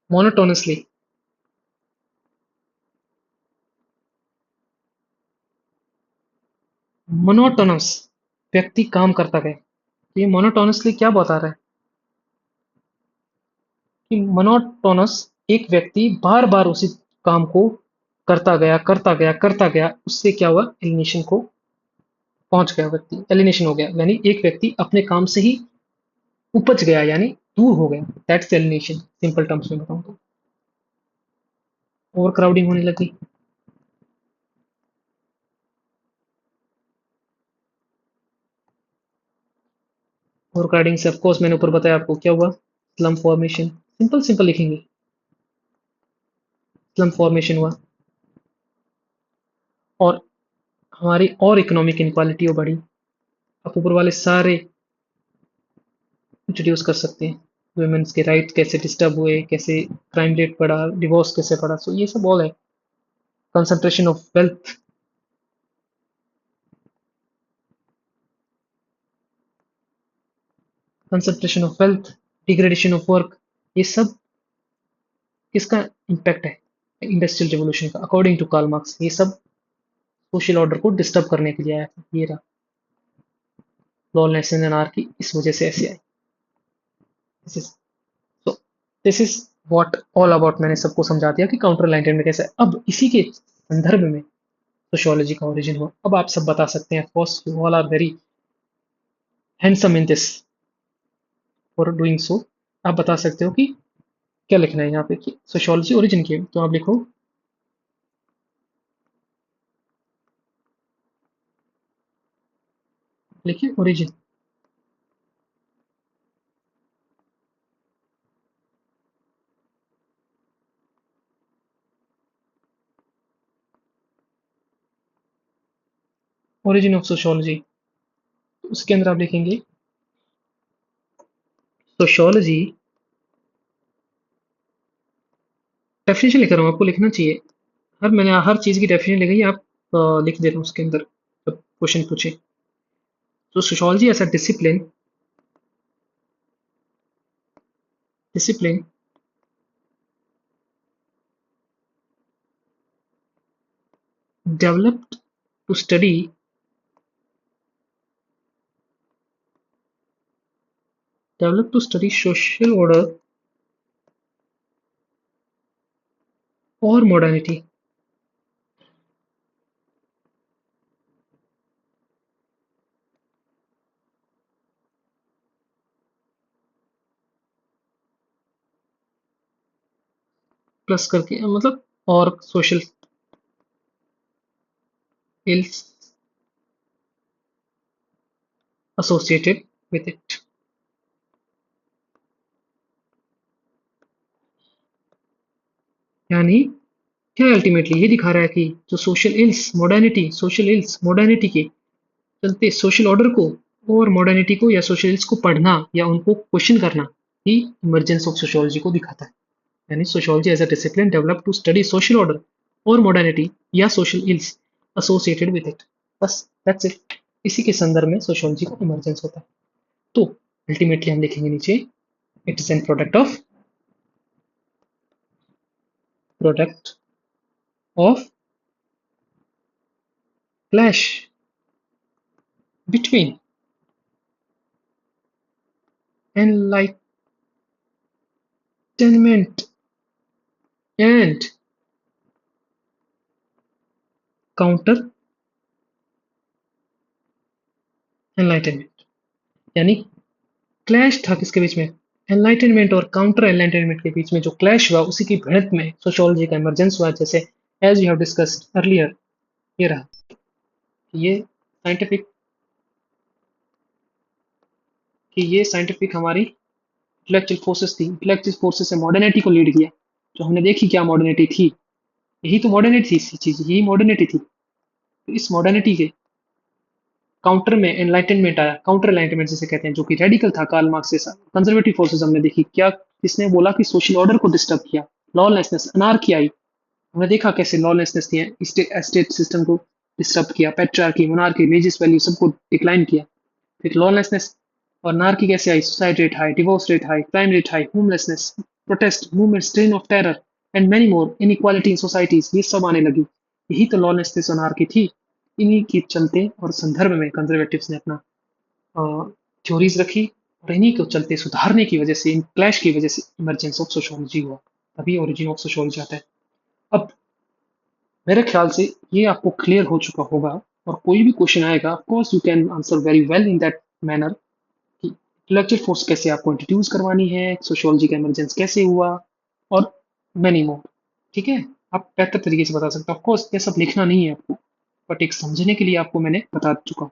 monotonously, monotonous, व्यक्ति काम करता गया। तो ये मोनोटोनसली क्या बता रहा है कि मोनोटोनस, एक व्यक्ति बार बार उसी काम को करता गया करता गया करता गया, उससे क्या हुआ, एलिनेशन को पहुंच गया, व्यक्ति एलिनेशन हो गया, यानी एक व्यक्ति अपने काम से ही उपज गया, यानी दूर हो गया, दैट्स एलिनेशन, सिंपल टर्म्स में बताऊं तो। ओवर क्राउडिंग होने लगी, रिकॉर्डिंग से ऑफकोर्स मैंने ऊपर बताया आपको क्या हुआ, स्लम फॉर्मेशन, सिंपल सिंपल लिखेंगे, स्लम फॉर्मेशन हुआ, और हमारी और इकोनॉमिक इनक्वालिटी बढ़ी। आप ऊपर वाले सारे इंट्रोड्यूस कर सकते हैं, वुमेन्स के राइट कैसे डिस्टर्ब हुए, कैसे क्राइम रेट बढ़ा, डिवोर्स कैसे बढ़ा, सो ये सब ऑल है। Concentration of wealth, concentration of wealth, degradation of work, ये सब किसका इम्पैक्ट है, इंडस्ट्रियल रिवोल्यूशन का, अकॉर्डिंग टू कार्ल मार्क्स। ये सब सोशल ऑर्डर को डिस्टर्ब करने के लिए आया था। ये रहा लॉलेसनेस एंड अनार्की, इस वजह से ऐसे आई। दिस इज तो this is what all about, मैंने सबको समझा दिया कि काउंटर एनलाइटनमेंट कैसा है। अब इसी के संदर्भ में सोशियोलॉजी का ओरिजिन हुआ। अब आप सब बता सकते हैं, of course you all are very handsome in this for doing so. आप बता सकते हो कि क्या लिखना है यहाँ पे, कि सोशियोलॉजी ओरिजिन की है। तो आप लिखो लिखिए ओरिजिन। ओरिजिन ऑफ सोशियोलॉजी, उसके अंदर आप लिखेंगे सोशियोलॉजी, डेफिनेशन लिख रहा हूँ, आपको लिखना चाहिए। मैंने हर चीज़ की डेफिनेशन लिखी है, आप लिख दे रहे हो उसके अंदर जब क्वेश्चन पूछे। तो sociology as a discipline developed to study social order or modernity, plus करके मतलब, और social ills associated with it। यानी क्या अल्टीमेटली ये दिखा रहा है कि जो सोशल इल्स मॉडर्निटी के चलते सोशल ऑर्डर को और मॉडर्निटी को या सोशल इल्स को पढ़ना या उनको क्वेश्चन करना ही इमरजेंस ऑफ सोशियोलॉजी को दिखाता है। यानी sociology as a discipline develop to study social order और मॉडर्निटी या social ills associated with it. बस दैट्स इट। इसी के संदर्भ में सोशियोलॉजी को इमरजेंस होता है। तो अल्टीमेटली हम लिखेंगे नीचे, it is an product of clash between enlightenment and counter enlightenment। यानी क्लैश था किसके बीच में, एनलाइटनमेंट और काउंटर एनलाइटनमेंट के बीच में जो क्लैश हुआ, उसी की भिड़ंत में सोशियोलॉजी का इमरजेंस हुआ। जैसे as you have discussed earlier, ये रहा, ये साइंटिफिक, कि ये साइंटिफिक हमारी इंटेलेक्चुअल फोर्सेस थी, इंटेलेक्चुअल फोर्सेस से मॉडर्निटी को लीड किया। जो हमने देखी क्या मॉडर्निटी थी, यही तो मॉडर्निटी थी, इसी चीज यही मॉडर्निटी थी। तो इस मॉडर्निटी के काउंटर में एनलाइटनमेंट आया, काउंटर एनलाइटनमेंट जिसे कहते हैं, जो कि रेडिकल था कार्ल मार्क्स जैसा। कंजर्वेटिव फोर्सेस हमने देखी क्या, किसने बोला कि सोशल ऑर्डर को डिस्टर्ब किया, लॉलेसनेस अनार्की आई। हमने देखा कैसे लॉलेसनेस ने स्टेट सिस्टम को डिस्टर्ब किया, पेट्रियार्की मोनार्की रिलीजियस वैल्यू सबको डिक्लाइन किया। फिर लॉलेसनेस और अनार्की कैसे आई, suicide rate high, divorce rate high, crime rate high, homelessness, protest movement, strain of terror and many more, inequality in societies, ये सब आने लगी। यही तो लॉलेसनेस और अनार्की थी। इन्हीं के चलते और संदर्भ में कंजर्वेटिव्स ने अपना थ्योरीज रखी, और इन्हीं को चलते सुधारने की वजह से, इन क्लैश की वजह से इमरजेंस ऑफ सोशियोलॉजी हुआ। तभी ओरिजिन ऑफ सोशियोलॉजी आता है। अब मेरे ख्याल से ये आपको क्लियर हो चुका होगा, और कोई भी क्वेश्चन आएगा of course you can answer very well in that manner, कि इंटेलेक्चुअल फोर्स कैसे आपको इंट्रोड्यूस करवानी है, सोशियोलॉजी का इमरजेंस कैसे हुआ, और मैनी मोर। ठीक है, आप बेहतर तरीके से बता सकते हो। ऑफ कोर्स ये सब लिखना नहीं है आपको, बट एक समझने के लिए आपको मैंने बता चुका हूँ।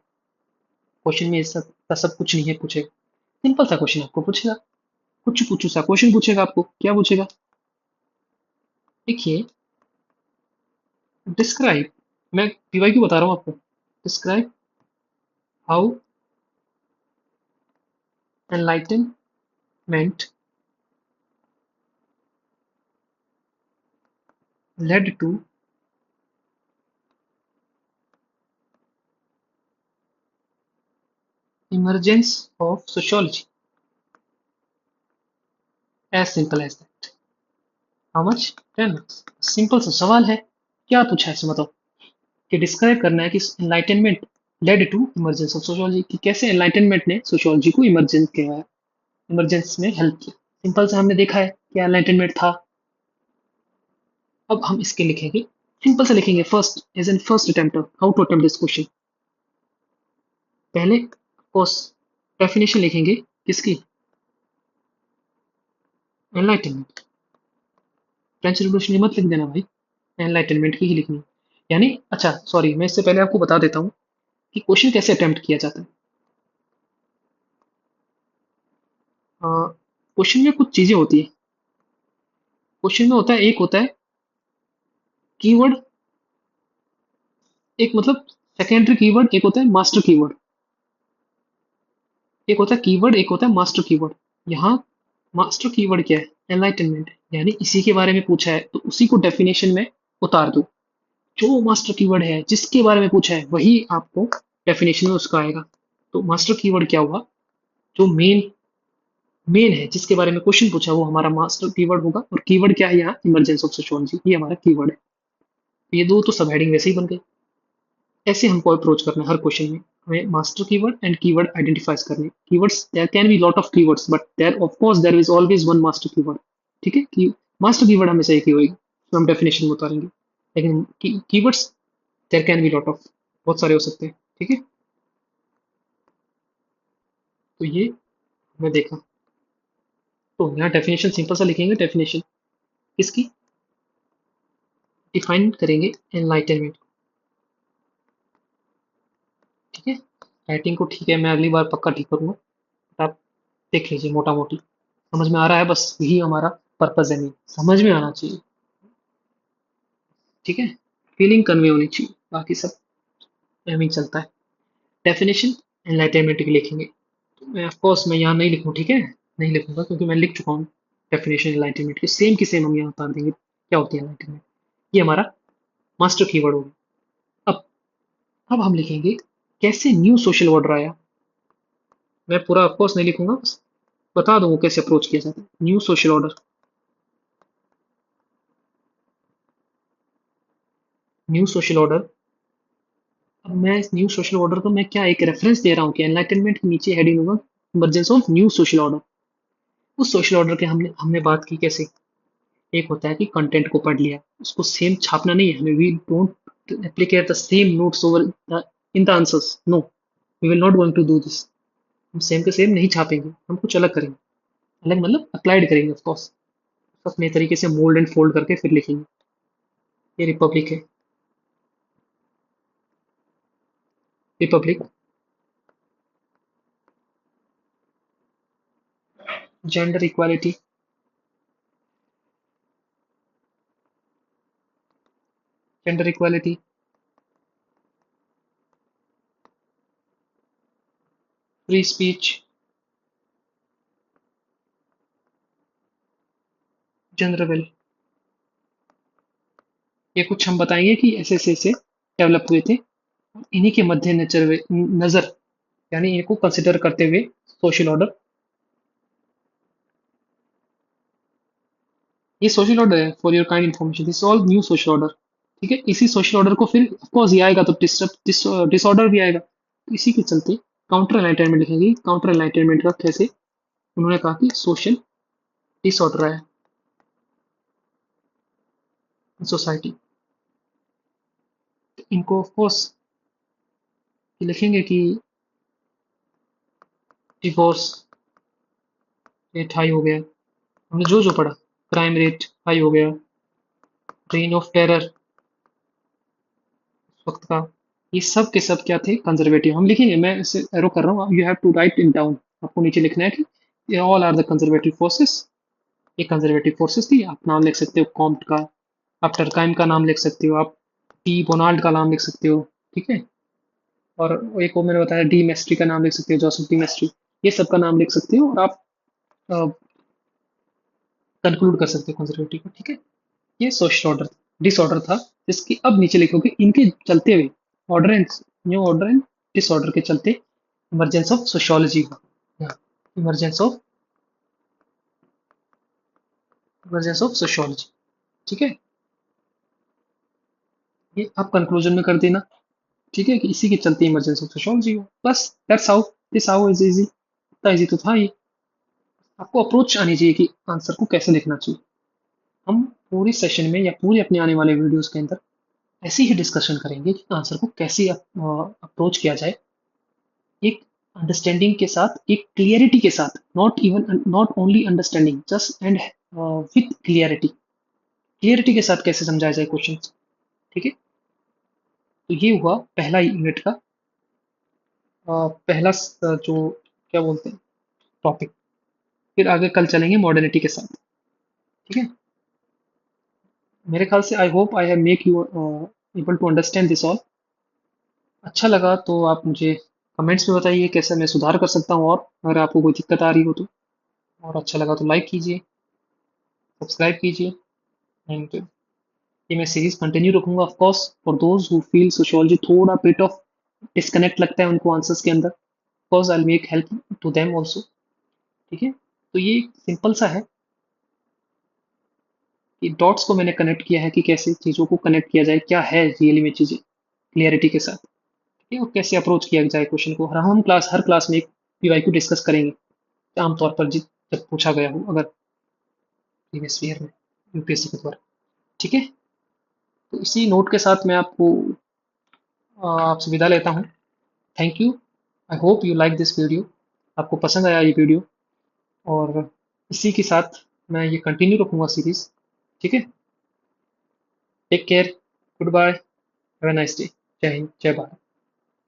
क्वेश्चन में सब का सब कुछ नहीं है पूछे। सिंपल सा क्वेश्चन आपको पूछेगा, कुछ पूछू सा क्वेश्चन पूछेगा आपको, क्या पूछेगा? देखिए, डिस्क्राइब, मैं पीवाई क्यों बता रहा हूँ आपको, describe how enlightenment led to emergence of sociology, as simple as that. How much? 10 marks. Simple सा सवाल है, क्या पूछा है इसमें बताओ? कि डिस्क्राइब करना है कि enlightenment led to emergence of sociology, कि कैसे एनलाइटनमेंट ने सोशियोलॉजी को इमरजेंस में हेल्प किया। सिंपल से हमने देखा है क्या एनलाइटनमेंट था। अब हम इसके लिखेंगे, सिंपल से लिखेंगे, first as an first attempt how to attempt this question. पहले कोर्स डेफिनेशन लिखेंगे, किसकी? एनलाइटनमेंट। फ्रेंच रिवॉल्यूशन मत लिख देना भाई, एनलाइटनमेंट की ही लिखनी है। यानी अच्छा सॉरी, मैं इससे पहले आपको बता देता हूँ कि क्वेश्चन कैसे अटेम्प्ट किया जाता है। क्वेश्चन में कुछ चीजें होती है। क्वेश्चन में होता है, एक होता है कीवर्ड, एक मतलब सेकेंडरी कीवर्ड, एक होता है मास्टर कीवर्ड। एक होता है कीवर्ड, एक होता है मास्टर कीवर्ड। यहाँ मास्टर कीवर्ड क्या है? एनलाइटनमेंट। यानी इसी के बारे में पूछा है तो उसी को डेफिनेशन में उतार दो। जो मास्टर कीवर्ड है जिसके बारे में पूछा है वही आपको डेफिनेशन में उसका आएगा। तो मास्टर कीवर्ड क्या हुआ? जो मेन मेन है जिसके बारे में क्वेश्चन पूछा वो हमारा मास्टर कीवर्ड होगा। और कीवर्ड क्या है यहाँ? इमरजेंस ऑफ सोशियोलॉजी, ये हमारा कीवर्ड है। ये दो तो सब हेडिंग वैसे ही बन गए। ऐसे हमको अप्रोच करना है हर क्वेश्चन में। हमें master keyword and keyword identifies करने। Keywords, there can be lot of keywords but there of course there is always one master keyword. ठीक है कि मास्टर कीवर्ड हमेशा एक ही होगी, तो हम डेफिनेशन में उतारेंगे। लेकिन keywords there can be lot of, बहुत सारे हो सकते हैं। ठीक है, तो ये हमने देखा। तो यहाँ डेफिनेशन सिंपल सा लिखेंगे, डेफिनेशन किसकी? डिफाइन करेंगे एनलाइटनमेंट। ठीक है, राइटिंग को ठीक है, मैं अगली बार पक्का ठीक करूंगा। आप देख लीजिए मोटा मोटी, समझ में आ रहा है? बस यही हमारा पर्पज है, नहीं समझ में आना चाहिए। ठीक है, फीलिंग कन्वे होनी चाहिए, बाकी सब एम ही चलता है। डेफिनेशन एनलाइटनमेंट की लिखेंगे, तो मैं ऑफ कोर्स मैं यहाँ नहीं लिखूँ, ठीक है, नहीं लिखूंगा क्योंकि मैं लिख चुका हूँ। डेफिनेशन एनलाइटनमेंट की सेम हम यहाँ उतार देंगे क्या होती है एनलाइटनमेंट। ये हमारा मास्टर कीवर्ड होगा। अब अब हम लिखेंगे कैसे न्यू सोशल ऑर्डर आया। मैं पूरा ऑफ कोर्स नहीं लिखूंगा, बस बता दूंगा कैसे अप्रोच किया जाता है new social order. New social order, अब मैं इस न्यू सोशल ऑर्डर को मैं क्या एक रेफरेंस दे रहा हूँ कि एनलाइटनमेंट के नीचे हेडिंग होगा emergence of new social order. उस सोशल ऑर्डर के हमने हमने बात की कैसे। एक होता है कि कंटेंट को पढ़ लिया, उसको सेम छापना नहीं है हमें। We don't replicate the same notes over in the answers, no, we will not going to do this. हम सेम के सेम नहीं छापेंगे, हम कुछ अलग करेंगे। अलग मतलब अप्लाइड करेंगे ऑफ कोर्स, अपने तरीके से मोल्ड एंड फोल्ड करके फिर लिखेंगे। ये रिपब्लिक है, Republic, gender equality, gender equality, free speech, general. ये कुछ हम बताएंगे कि ऐसे ऐसे ऐसे डेवलप हुए थे। इन्हीं के मध्य नजर नजर यानी इनको कंसिडर करते हुए सोशल ऑर्डर, ये सोशल ऑर्डर है। For your kind information, this all new social order. ठीक है, इसी सोशल ऑर्डर को फिर ऑफकोर्स ये आएगा तो डिसऑर्डर भी आएगा, तो इसी के चलते काउंटर एनलाइटनमेंट लिखेंगे। काउंटर एनलाइटनमेंट का कैसे? उन्होंने कहा कि सोशल डिसऑर्डर आया सोसाइटी। इनको ऑफकोर्स लिखेंगे कि डिवोर्स रेट हाई हो गया। हमने जो जो पढ़ा, क्राइम रेट हाई हो गया, रेन ऑफ टेरर वक्त का, ये सब के सब क्या थे? कंजर्वेटिव। हम लिखेंगे, मैं इसे एरो कर रहा हूँ, you have to write in down. आपको नीचे लिखना है कि ये all are the conservative forces. ये कंजर्वेटिव फोर्सेस थी। आप नाम लिख सकते हो कॉम्ट का, आप टर्काइम का नाम लिख सकते हो, आप टी बोनाल्ड का नाम लिख सकते हो। ठीक है। और एक वो मैंने बताया डी मेस्ट्री का नाम लिख सकते हो, जोसेफ डी मेस्ट्री। ये सब का नाम लिख सकते हो और आप कंक्लूड कर सकते हो कंजर्वेटिव को। ठीक है। ये सोशल ऑर्डर डिसऑर्डर था, जिसकी अब नीचे लिखोगे इनके चलते हुए order and new order and disorder के चलते इमरजेंस ऑफ सोशियोलॉजी हुआ। Emergence of emergence of sociology. ठीक है। ये आप कंक्लूजन में कर देना। ठीक है, कि इसी के चलते इमरजेंसी ऑफ सोशियोलॉजी हुआ। बस that's how, this how is easy. इतना इजी तो था ये। आपको अप्रोच आनी चाहिए कि आंसर को कैसे लिखना चाहिए। हम पूरी सेशन में या पूरी अपने आने वाले वीडियोस के अंदर ऐसी ही डिस्कशन करेंगे कि आंसर को कैसे अप्रोच किया जाए, एक अंडरस्टैंडिंग के साथ, एक क्लियरिटी के साथ, not only understanding, just and with clarity. Clarity के साथ कैसे समझाया जाए क्वेश्चन। ठीक है। तो ये हुआ पहला यूनिट का पहला जो क्या बोलते हैं टॉपिक। फिर आगे कल चलेंगे मॉडर्निटी के साथ। ठीक है। मेरे ख्याल से I hope I have make you able to understand this all. अच्छा लगा तो आप मुझे कमेंट्स में बताइए कैसे मैं सुधार कर सकता हूँ, और अगर आपको कोई दिक्कत आ रही हो तो। और अच्छा लगा तो लाइक कीजिए, सब्सक्राइब कीजिए। एंड ये मैं सीरीज कंटिन्यू रखूंगा of course, for those who feel sociology थोड़ा बिट ऑफ डिस्कनेक्ट लगता है उनको आंसर्स के अंदर, course I make help to them also. ठीक है। तो ये सिंपल सा है कि डॉट्स को मैंने कनेक्ट किया है कि कैसे चीज़ों को कनेक्ट किया जाए, क्या है रियली में चीज़ें क्लियरिटी के साथ। ठीक है। और कैसे अप्रोच किया जाए क्वेश्चन को। और हम हर क्लास में एक पीवाईक्यू डिस्कस करेंगे आमतौर पर, जब पूछा गया हो अगर प्रीवियस ईयर में यूपीएससी के द्वारा। ठीक है। तो इसी नोट के साथ मैं आपसे विदा लेता हूँ। Thank you. I hope you like this video. आपको पसंद आया ये वीडियो। और इसी के साथ मैं ये कंटिन्यू रखूंगा सीरीज। ठीक है। Take care. Good bye. Have a nice day. जय हिंद, जय भारत।